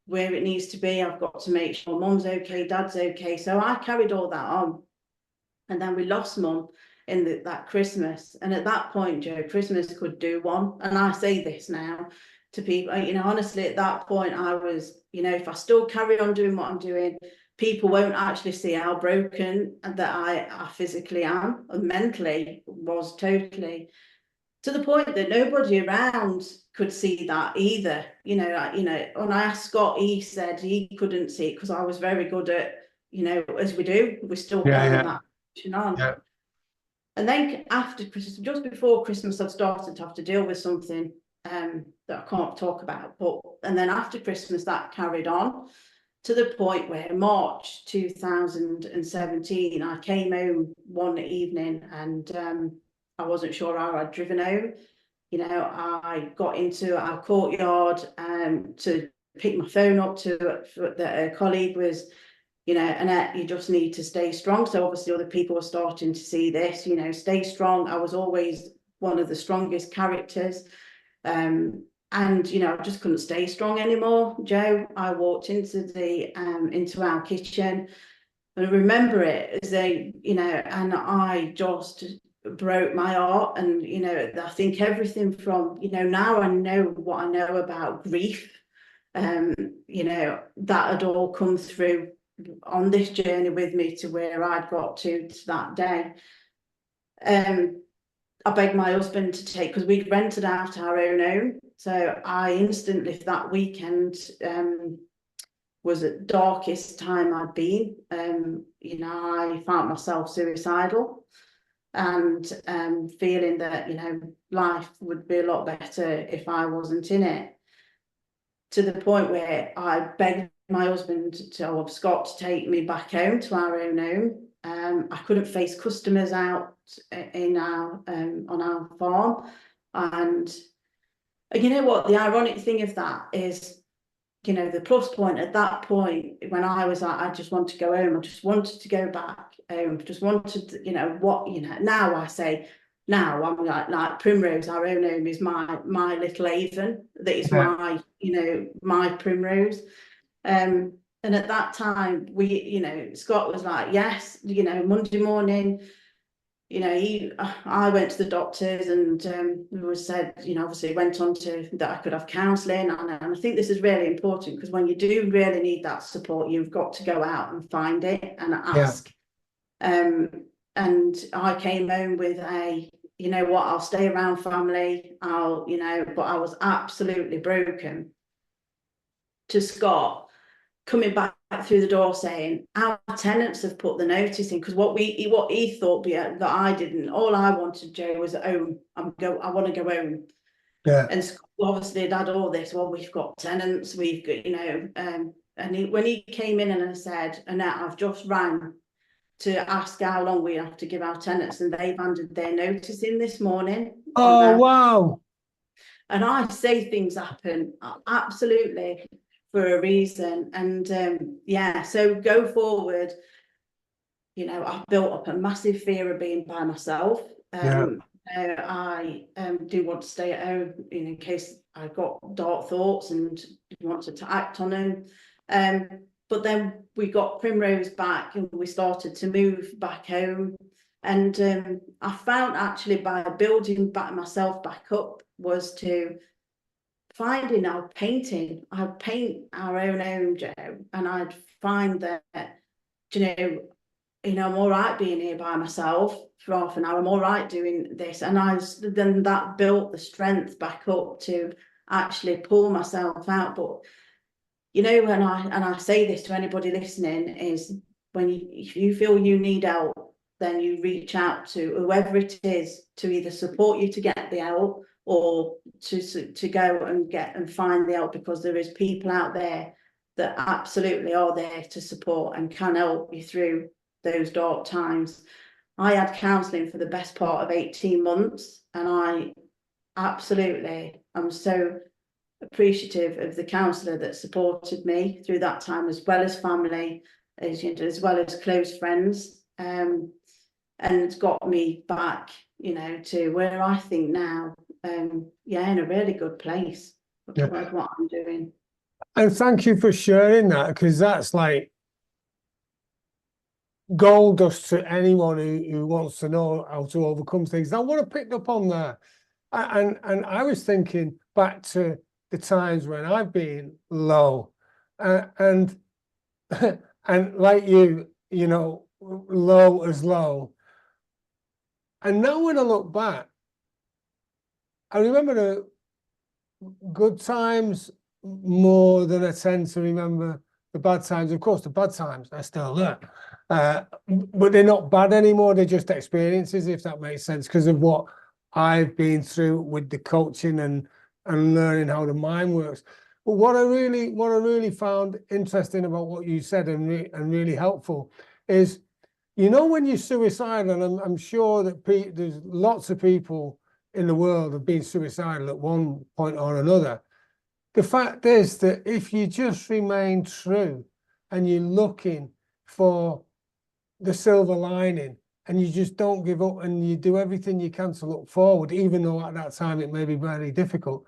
S2: where it needs to be. I've got to make sure mum's okay, dad's okay. So I carried all that on. And then we lost mum in that Christmas. And at that point, Joe, Christmas could do one. And I say this now to people, you know, honestly, at that point, I was, you know, if I still carry on doing what I'm doing, people won't actually see how broken that I physically am, and mentally was totally, to the point that nobody around could see that either. You know, when I asked Scott, he said he couldn't see it because I was very good at, you know, as we do, we're still keeping that on.
S1: Yeah.
S2: And then after Christmas, just before Christmas, I'd started to have to deal with something that I can't talk about. And then after Christmas, that carried on to the point where March 2017, I came home one evening, and I wasn't sure how I'd driven home. You know, I got into our courtyard to pick my phone up that a colleague was, you know, Annette, you just need to stay strong. So obviously other people were starting to see this, you know, stay strong. I was always one of the strongest characters. And, you know, I just couldn't stay strong anymore, Joe. I walked into our kitchen, and I remember it as you know, and I just broke my heart. And, you know, I think everything from, you know, now I know what I know about grief, you know, that had all come through on this journey with me to where I'd got to that day. I begged my husband to take, because we'd rented out our own home. So I instantly, that weekend, was the darkest time I'd been. You know, I found myself suicidal, and feeling that, you know, life would be a lot better if I wasn't in it. To the point where I begged my husband or Scott to take me back home to our own home. I couldn't face customers out in our on our farm. And you know what, the ironic thing of that is, you know, the plus point at that point, when I was like, I just want to go home, I just wanted to go back home, just wanted to, you know, what, you know, now I say, now I'm like Primrose, our own home is my little haven. That is my, you know, my Primrose. And at that time, you know, Scott was like, yes, you know, Monday morning, you know, I went to the doctors, and it was said, you know, obviously went on to that I could have counselling. And I think this is really important, because when you do really need that support, you've got to go out and find it and ask. And I came home with you know what, I'll stay around family, you know, but I was absolutely broken. To Scott coming back through the door saying, our tenants have put the notice in, because what he thought that I didn't. All I wanted, Joe, was home. I want to go home.
S1: Yeah.
S2: And Scott obviously had all this. Well, we've got tenants. We've got, you know, and when he came in and I said, Annette, I've just rang to ask how long we have to give our tenants, and they've handed their notice in this morning.
S1: Oh, wow.
S2: And I say things happen absolutely for a reason. And yeah, so go forward, you know, I've built up a massive fear of being by myself. I do want to stay at home, you know, in case I got dark thoughts and wanted to act on them. But then we got Primrose back, and we started to move back home. And I found actually by building back myself back up was to finding our painting. I'd paint our own home, Joe, and I'd find that, I'm all right being here by myself for half an hour. I'm all right doing this. And then that built the strength back up to actually pull myself out. But when I say this to anybody listening, is if you feel you need help, then you reach out to whoever it is to either support you to get the help or to go and get and find the help, because there is people out there that absolutely are there to support and can help you through those dark times. I had counselling for the best part of 18 months, and I absolutely am so appreciative of the counsellor that supported me through that time, as well as family, as well as close friends, and got me back, to where I think now, in a really good place with what I'm doing.
S1: And thank you for sharing that, because that's like gold dust to anyone who wants to know how to overcome things. Now, what I picked up on there, and I was thinking back to the times when I've been low, and and like low as low. And now when I look back, I remember the good times more than I tend to remember the bad times. Of course, the bad times are still there, but they're not bad anymore. They're just experiences, if that makes sense, because of what I've been through with the coaching and learning how the mind works. But what I really found interesting about what you said and really helpful is, when you're suicidal, and I'm sure that there's lots of people in the world have been suicidal at one point or another. The fact is that if you just remain true and you're looking for the silver lining and you just don't give up and you do everything you can to look forward, even though at that time it may be very difficult,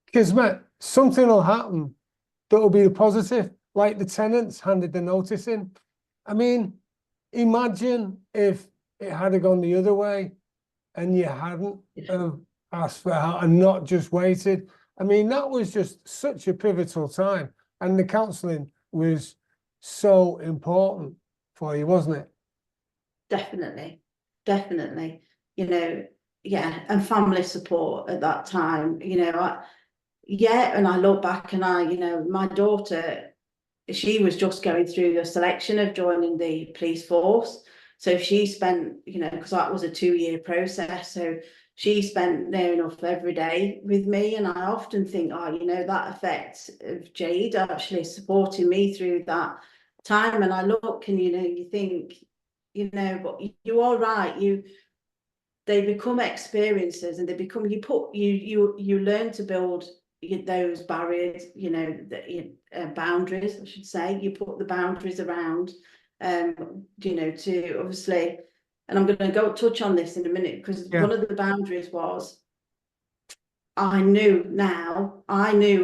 S1: because something will happen that will be a positive, like the tenants handed the notice in. I mean, imagine if it had gone the other way and you hadn't asked for help and not just waited. I mean, that was just such a pivotal time. And the counselling was so important for you, wasn't it?
S2: Definitely. And family support at that time, and I look back and my daughter, she was just going through the selection of joining the police force. So she spent, because that was a 2-year process. So she spent near enough every day with me. And I often think, that effect of Jade actually supporting me through that time. And I look and, you think, but you are right. They become experiences, and you learn to build those barriers, boundaries, I should say. You put the boundaries around, to obviously, and I'm going to touch on this in a minute, because one of the boundaries was, I knew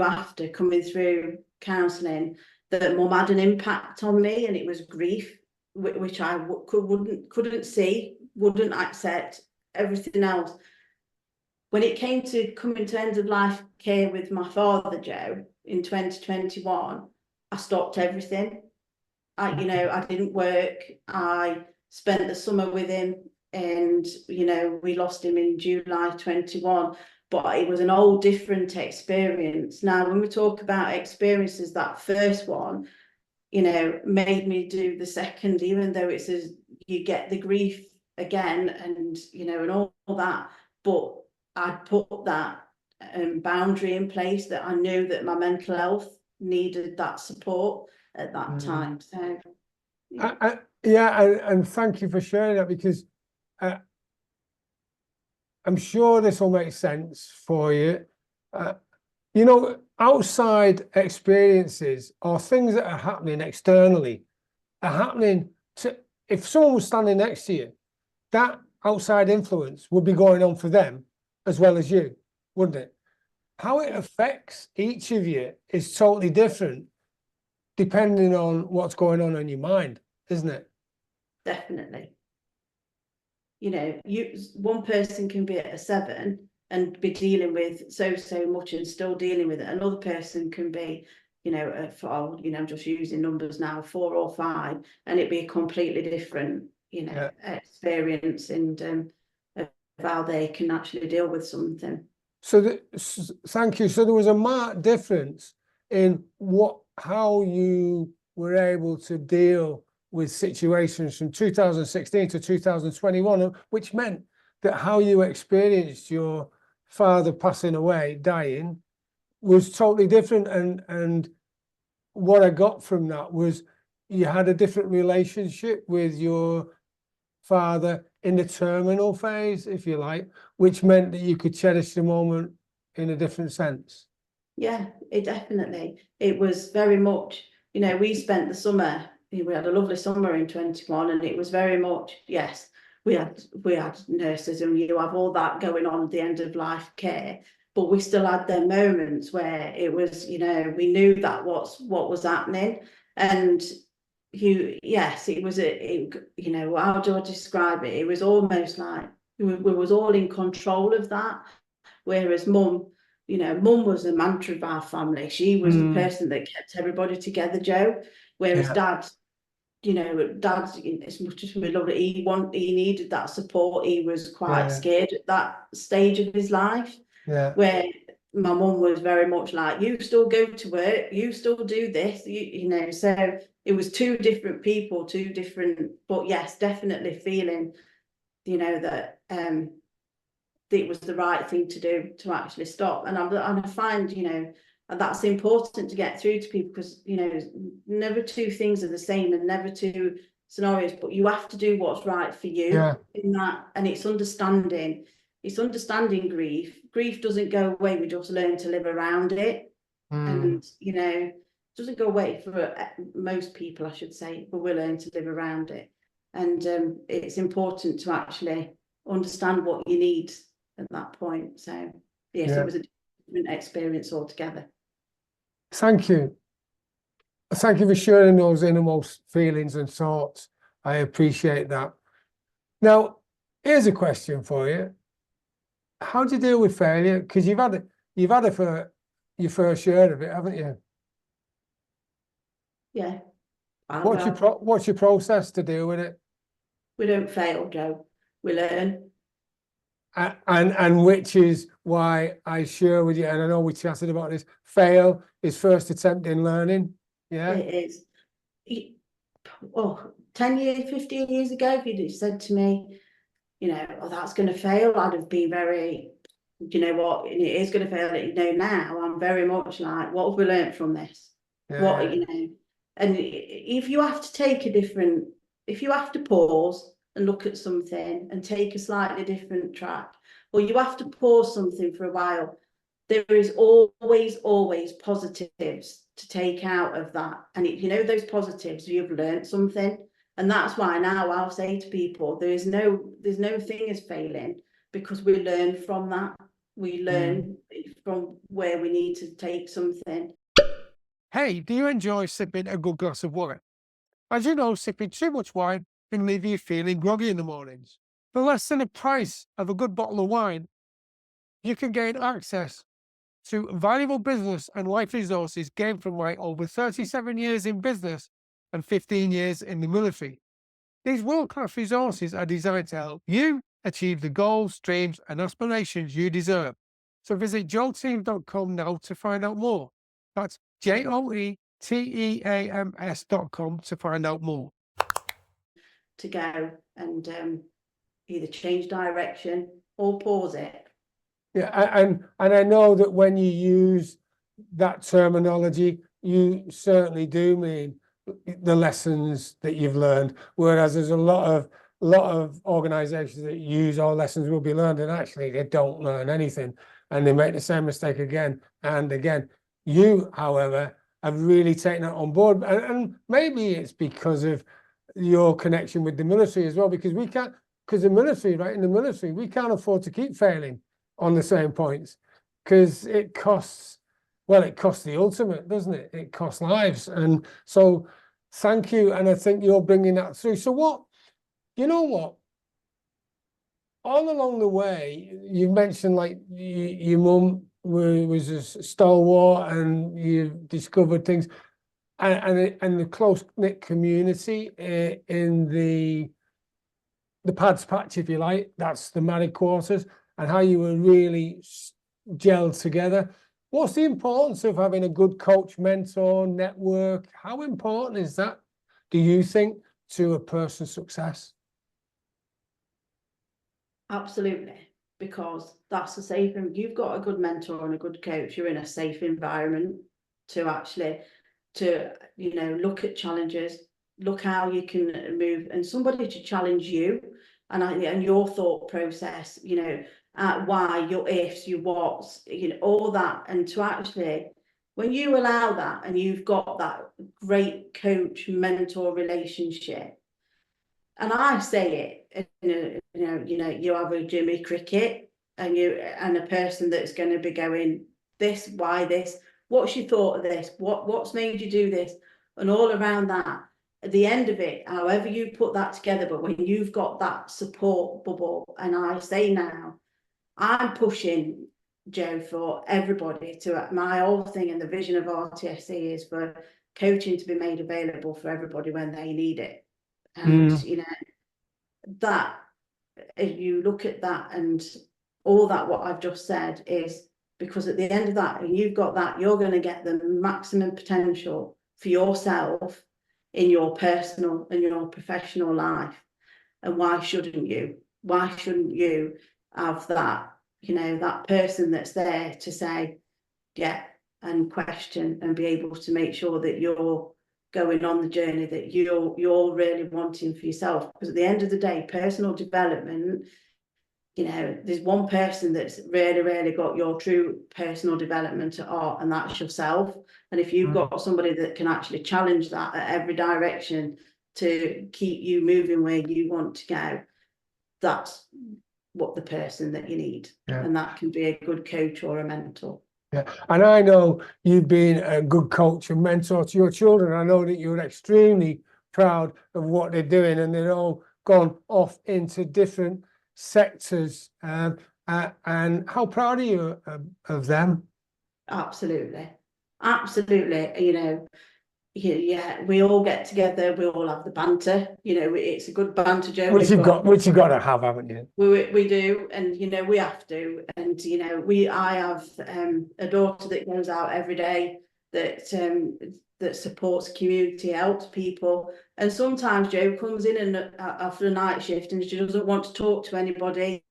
S2: after coming through counselling that mum had an impact on me, and it was grief, which I couldn't see, wouldn't accept, everything else. When it came to coming to end of life care with my father, Joe, in 2021, I stopped everything. I didn't work. I spent the summer with him, and we lost him in July 21. But it was an whole different experience. Now, when we talk about experiences, that first one, made me do the second, even though it says you get the grief again, and and all that. But I put that boundary in place, that I knew that my mental health needed that support at that time. So
S1: and thank you for sharing that, because I'm sure this will make sense for you. Outside experiences or things that are happening externally are happening to, if someone was standing next to you, that outside influence would be going on for them as well as you, wouldn't it? How it affects each of you is totally different depending on what's going on in your mind, isn't it?
S2: Definitely. one person can be at a 7 and be dealing with so much and still dealing with it. Another person can be, I'm just using numbers now, 4 or 5, and it'd be a completely different, experience and of how they can actually deal with something.
S1: So thank you. So there was a marked difference in how you were able to deal with situations from 2016 to 2021, which meant that how you experienced your father passing away, dying, was totally different. And what I got from that was you had a different relationship with your father in the terminal phase, if you like, which meant that you could cherish the moment in a different sense.
S2: Yeah, it was very much, we spent the summer, we had a lovely summer in 21, and it was very much, yes, we had nurses and you have all that going on at the end of life care, but we still had their moments where it was, we knew that what was happening. And it was how do I describe it? It was almost like we was all in control of that. Whereas mum was the mantra of our family. She was the person that kept everybody together, Joe. Whereas dad, as much as we love it, he needed that support. He was quite scared at that stage of his life.
S1: Yeah.
S2: Where my mum was very much like, you still go to work, you still do this, so it was two different people, but yes, definitely feeling, that it was the right thing to do to actually stop. And I find, and that's important to get through to people, because, never two things are the same and never two scenarios, but you have to do what's right for you in that. And it's understanding grief. Grief doesn't go away. We just learn to live around it. And, it doesn't go away for most people, I should say, but we learn to live around it. And it's important to actually understand what you need at that point. So yes, it was a different experience altogether.
S1: Thank you. Thank you for sharing those innermost feelings and thoughts. I appreciate that. Now, here's a question for you. How do you deal with failure? Because you've had it for your first share of it, haven't you?
S2: Yeah.
S1: What's your process to deal with it?
S2: We don't fail, Joe. We learn.
S1: And which is why I share with you, and I know we chatted about this, fail is first attempt in learning. Yeah.
S2: It is. 10 years, 15 years ago, if you'd said to me, that's going to fail, I'd have been very, what, it is going to fail. Now I'm very much like, what have we learned from this? And if you have to pause and look at something and take a slightly different track, or you have to pause something for a while, there is always positives to take out of that. And those positives, you've learned something. And that's why now I'll say to people, there's no thing as failing, because we learn from that. We learn from where we need to take something.
S1: Hey, do you enjoy sipping a good glass of wine? As you know, sipping too much wine can leave you feeling groggy in the mornings. For less than the price of a good bottle of wine, you can gain access to valuable business and life resources gained from my over 37 years in business and 15 years in the military. These world-class resources are designed to help you achieve the goals, dreams, and aspirations you deserve. So visit joelteams.com now to find out more. That's JOETEAMS.com to find out more.
S2: To go and either change direction or pause it.
S1: Yeah, and I know that when you use that terminology, you certainly do mean the lessons that you've learned, whereas there's a lot of organizations that use all lessons will be learned, and actually they don't learn anything, and they make the same mistake again and again. You, however, have really taken that on board, and maybe it's because of your connection with the military as well, because the military, right, in the military, we can't afford to keep failing on the same points, because it costs the ultimate, doesn't it? It costs lives. And so thank you. And I think you're bringing that through. So you know what? all along the way, you mentioned like your mum was a stalwart, and you discovered things, and the close knit community in the pads patch, if you like, that's the married quarters, and how you were really gelled together. What's the importance of having a good coach, mentor, network? How important is that, do you think, to a person's success?
S2: Absolutely, because that's a safe, and you've got a good mentor and a good coach, you're in a safe environment to actually, look at challenges, look how you can move, and somebody to challenge you and your thought process, why, your ifs, your whats, all that, and to actually, when you allow that and you've got that great coach mentor relationship, and I say it, you have a Jimmy Cricket, and a person that's going to be going, this, why this, what's your thought of this, what's made you do this, and all around that. At the end of it, however you put that together, but when you've got that support bubble, and I say now, I'm pushing, Joe, for everybody to, my whole thing and the vision of RTSC is for coaching to be made available for everybody when they need it. And that, if you look at that and all that, what I've just said is, because at the end of that, and you've got that, you're going to get the maximum potential for yourself in your personal and your professional life. And why shouldn't you? Why shouldn't you have that, that person that's there to say, yeah, and question, and be able to make sure that you're going on the journey that you're really wanting for yourself? Because at the end of the day, personal development, there's one person that's really got your true personal development at heart, and that's yourself. And if you've got somebody that can actually challenge that at every direction to keep you moving where you want to go, that's what the person that you need. And that can be a good coach or a mentor.
S1: Yeah, and I know you've been a good coach and mentor to your children. I know that you're extremely proud of what they're doing, and they're all gone off into different sectors. And how proud are you of them?
S2: Absolutely. Yeah, we all get together, we all have the banter, it's a good banter, Joe.
S1: Which you've got to have, haven't you?
S2: We do, and we have to, and I have a daughter that goes out every day, that supports community, helps people, and sometimes Joe comes in and after a night shift, and she doesn't want to talk to anybody.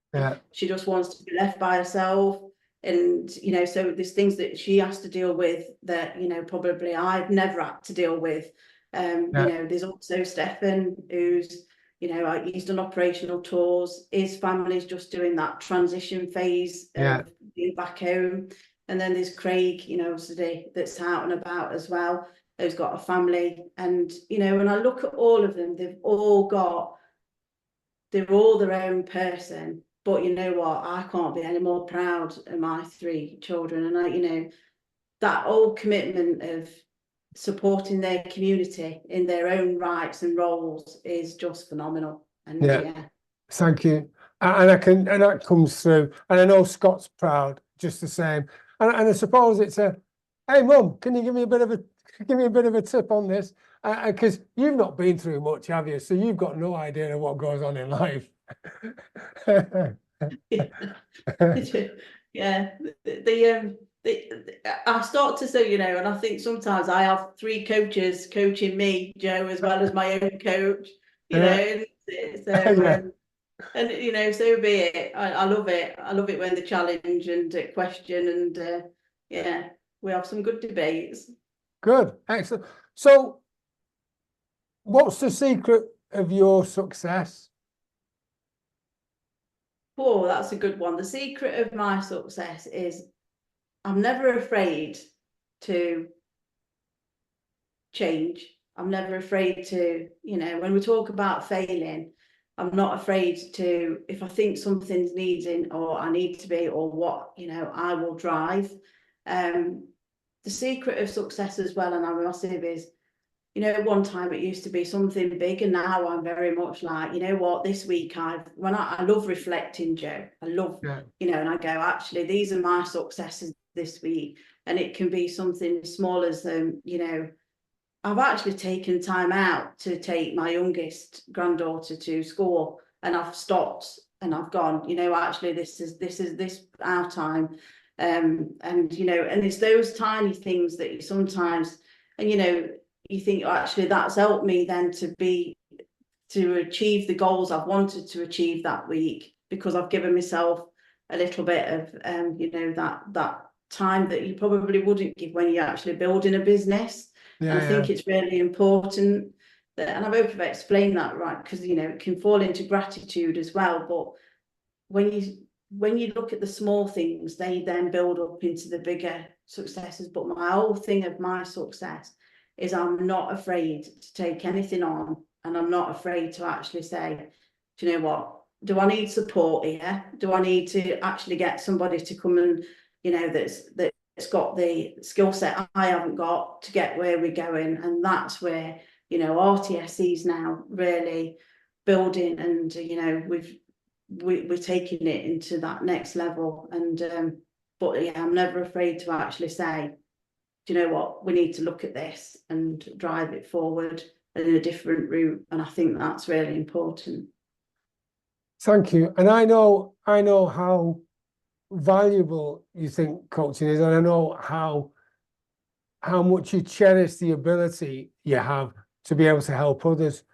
S2: She just wants to be left by herself. And so there's things that she has to deal with that probably I've never had to deal with. There's also Stefan, who's he's done operational tours. His family's just doing that transition phase of being back home. And then there's Craig, obviously, that's out and about as well, who's got a family. And when I look at all of them, they're all their own person. But you know what? I can't be any more proud of my 3 children. And that old commitment of supporting their community in their own rights and roles is just phenomenal. And
S1: thank you. And that comes through. And I know Scott's proud just the same. And I suppose it's hey Mum, can you give me a bit of a tip on this? Because you've not been through much, have you? So you've got no idea of what goes on in life.
S2: Yeah, I start to say, and I think sometimes I have 3 coaches coaching me, Joe, as well as my own coach, and so be it. I love it. I love it when they challenge and question, and we have some good debates.
S1: Good, excellent. So what's the secret of your success?
S2: Oh, that's a good one. The secret of my success is I'm never afraid to change. I'm never afraid to, when we talk about failing, I'm not afraid to, if I think something's needing or I need to be or what, I will drive. The secret of success as well, and I'm massive, is you know, one time it used to be something big, and now I'm very much like, you know what, this week I love reflecting, Joe. I love,
S1: Yeah.
S2: you know, and I go, actually, these are my successes this week. And it can be something small as, you know, I've actually taken time out to take my youngest granddaughter to school, and I've stopped and I've gone, you know, actually this our time. And you know, and it's those tiny things that you sometimes, and you know, you think, oh, actually that's helped me then to achieve the goals I've wanted to achieve that week, because I've given myself a little bit of you know, that time that you probably wouldn't give when you're actually building a business. And I think it's really important that, and I hope I've explained that right, because you know, it can fall into gratitude as well. But when you look at the small things, they then build up into the bigger successes. But my whole thing of my success is I'm not afraid to take anything on, and I'm not afraid to actually say, do you know what? Do I need support here? Do I need to actually get somebody to come and, you know, that's got the skill set I haven't got to get where we're going? And that's where, you know, RTSE's now really building, and you know, we're taking it into that next level. And but yeah, I'm never afraid to actually say, do you know what, we need to look at this and drive it forward in a different route. And I think that's really important.
S1: Thank you. And I know how valuable you think coaching is, and I know how much you cherish the ability you have to be able to help others.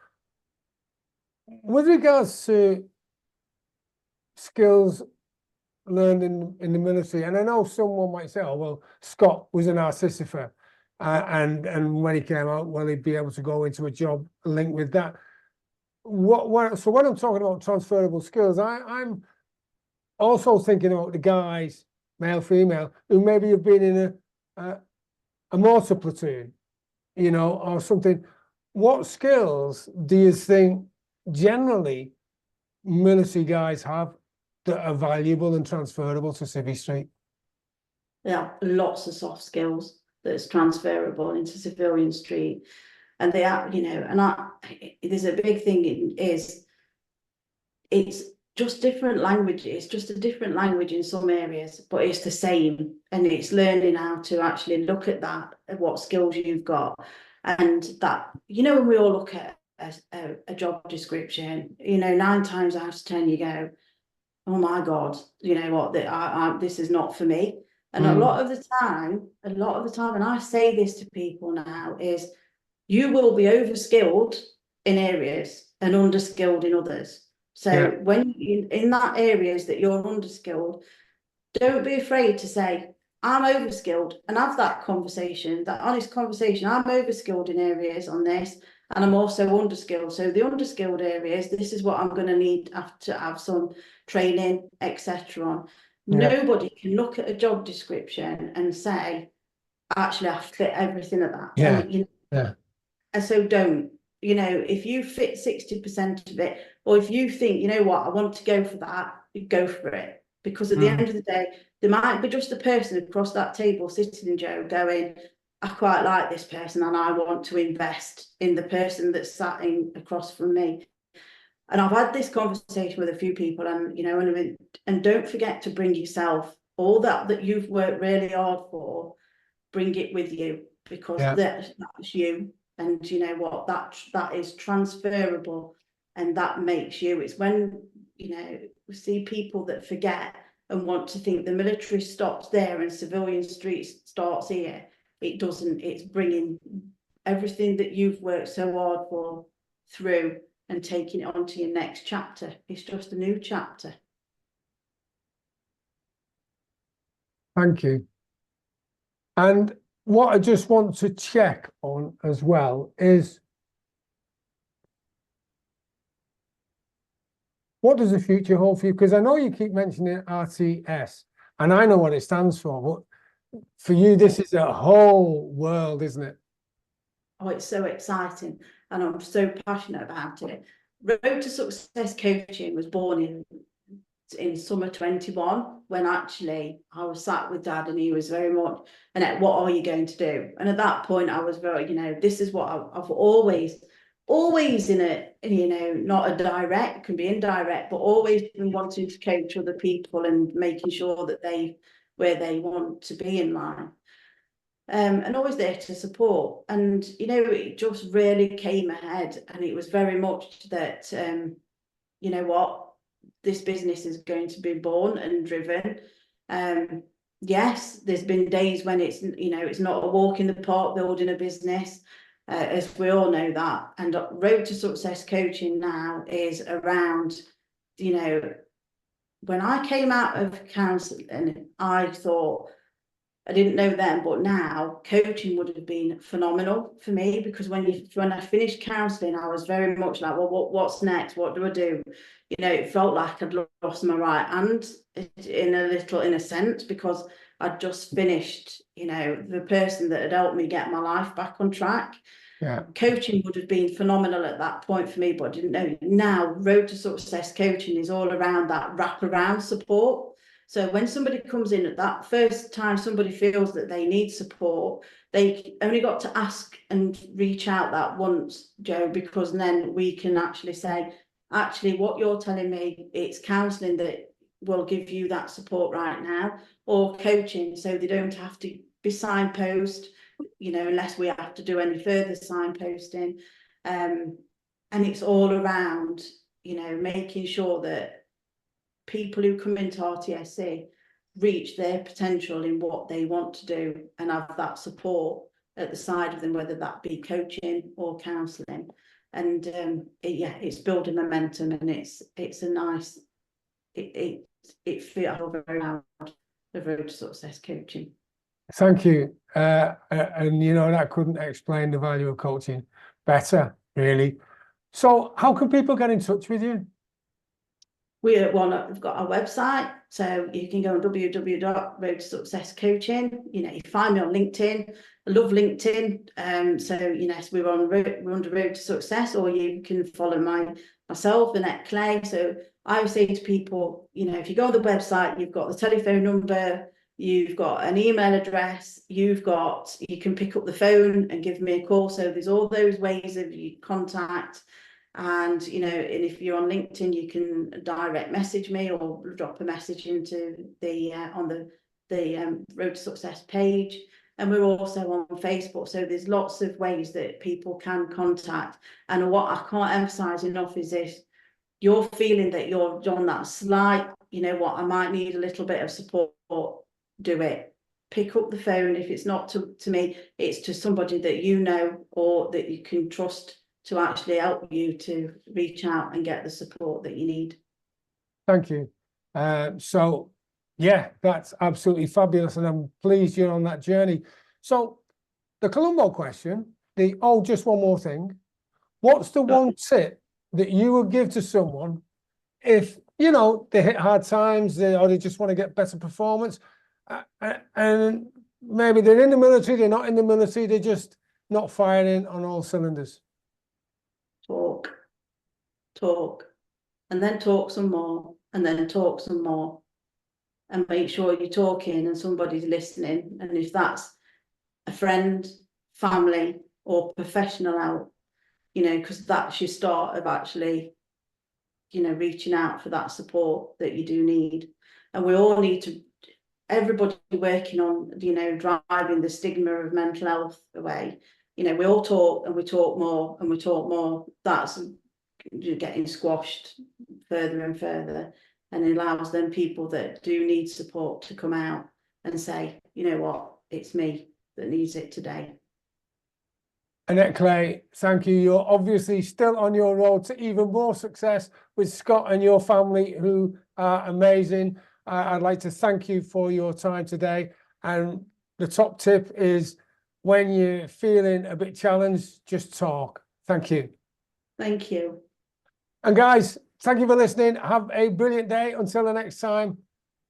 S1: With regards to skills learned in the military, and I know someone might say, oh, well, Scott was an artificer, and when he came out, well, he'd be able to go into a job linked with that. So when I'm talking about transferable skills, I'm also thinking about the guys, male, female, who maybe have been in a mortar platoon, you know, or something. What skills do you think generally military guys have that are valuable and transferable to Civvy Street?
S2: Yeah, lots of soft skills that's transferable into civilian street. And they are, you know, and there's a big thing is it's just different languages, just a different language in some areas, but it's the same. And it's learning how to actually look at that, at what skills you've got. And that, you know, when we all look at a job description, you know, 9 times out of 10 you go, oh my God, you know what, this is not for me. And a lot of the time, and I say this to people now, is you will be overskilled in areas and underskilled in others. So when in that areas that you're underskilled, don't be afraid to say, I'm overskilled, and have that conversation, that honest conversation. I'm overskilled in areas on this, and I'm also underskilled. So the underskilled areas, this is what I'm going to need to have some training, etc. on. Nobody can look at a job description and say, actually, I fit everything of that. And, you know, and so don't, you know, if you fit 60% of it, or if you think, you know what, I want to go for that, you go for it. Because at the end of the day, there might be just a person across that table sitting in Joe going, I quite like this person and I want to invest in the person that's sat in across from me. And I've had this conversation with a few people, and you know, and don't forget to bring yourself, all that you've worked really hard for, bring it with you, because that's you. And you know what, that is transferable, and that makes you. It's when, you know, we see people that forget and want to think the military stops there and civilian streets starts here. It doesn't. It's bringing everything that you've worked so hard for through and taking it on to your next chapter. It's just a new chapter.
S1: Thank you. And what I just want to check on as well is, what does the future hold for you? Because I know you keep mentioning RTS, and I know what it stands for, but for you, this is a whole world, isn't it?
S2: Oh, it's so exciting, and I'm so passionate about it. Road to Success Coaching was born in in summer 21, when actually I was sat with Dad and he was very much, Annette, what are you going to do? And at that point I was very, this is what I've always in a, not a direct, can be indirect, but always been wanting to coach other people and making sure that where they want to be in life. And always there to support. And, it just really came ahead, and it was very much that, you know what, this business is going to be born and driven. Yes, there's been days when it's, it's not a walk in the park building a business, as we all know that. And Road to Success coaching now is around, when I came out of counselling, I thought, I didn't know then, but now coaching would have been phenomenal for me, because when I finished counselling, I was very much like, well, what's next? What do I do? It felt like I'd lost my right hand in a sense, because I'd just finished, the person that had helped me get my life back on track.
S1: Yeah.
S2: Coaching would have been phenomenal at that point for me, but I didn't know. Now, Road to Success coaching is all around that wraparound support. So when somebody comes in at that first time, somebody feels that they need support, they only got to ask and reach out that once, Joe, because then we can actually say, actually, what you're telling me, it's counselling that will give you that support right now, or coaching, so they don't have to be signposted, unless we have to do any further signposting. And it's all around, making sure that people who come into RTSC reach their potential in what they want to do and have that support at the side of them, whether that be coaching or counselling. And it's building momentum, and it's a nice, it feels very proud of Road to Success coaching.
S1: Thank you. And that couldn't explain the value of coaching better, really. So how can people get in touch with you?
S2: We've got our website, so you can go on www.roadtosuccesscoaching. You find me on LinkedIn. I love LinkedIn. So we're under Road to Success, or you can follow myself, Annette Clay. So I always say to people, if you go on the website, you've got the telephone number, you've got an email address, you can pick up the phone and give me a call. So there's all those ways of you contact. And and if you're on LinkedIn, you can direct message me or drop a message into the on the Road to Success page. And we're also on Facebook, so there's lots of ways that people can contact. And what I can't emphasize enough is this: you're feeling that you're on that slight, I might need a little bit of support, do it. Pick up the phone. If it's not to me, it's to somebody that or that you can trust to actually help you to reach out and get the support that you need.
S1: Thank you. So yeah, that's absolutely fabulous, and I'm pleased you're on that journey. So the Columbo question, just one more thing. What's the one tip that you would give to someone if, they hit hard times, or they just want to get better performance, and maybe they're in the military, they're not in the military, they're just not firing on all cylinders?
S2: Talk, and then talk some more, and then talk some more, and make sure you're talking and somebody's listening. And if that's a friend, family, or professional help, because that's your start of actually, reaching out for that support that you do need. And we all need to, everybody working on, driving the stigma of mental health away. We all talk, and we talk more, and we talk more. That's getting squashed further and further, and it allows them people that do need support to come out and say, what, it's me that needs it today.
S1: Annette Clay, thank you. You're obviously still on your road to even more success with Scott and your family, who are amazing. I'd like to thank you for your time today. And the top tip is, when you're feeling a bit challenged, just talk. Thank you. Thank you. And guys, thank you for listening. Have a brilliant day. Until the next time,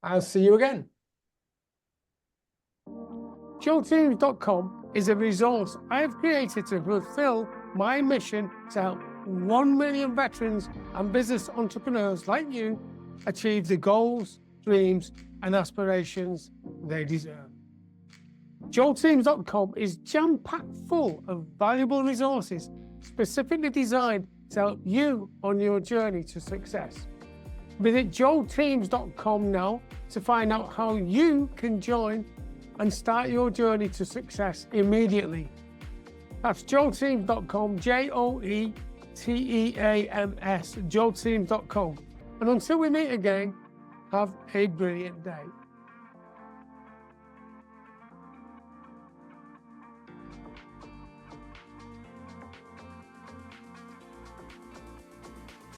S1: I'll see you again. JoeTeams.com is a resource I've created to fulfill my mission to help 1 million veterans and business entrepreneurs like you achieve the goals, dreams, and aspirations they deserve. joelteams.com is jam-packed full of valuable resources specifically designed to help you on your journey to success. Visit joelteams.com now to find out how you can join and start your journey to success immediately. That's joelteams.com, joelteams, joelteams.com. And until we meet again, have a brilliant day.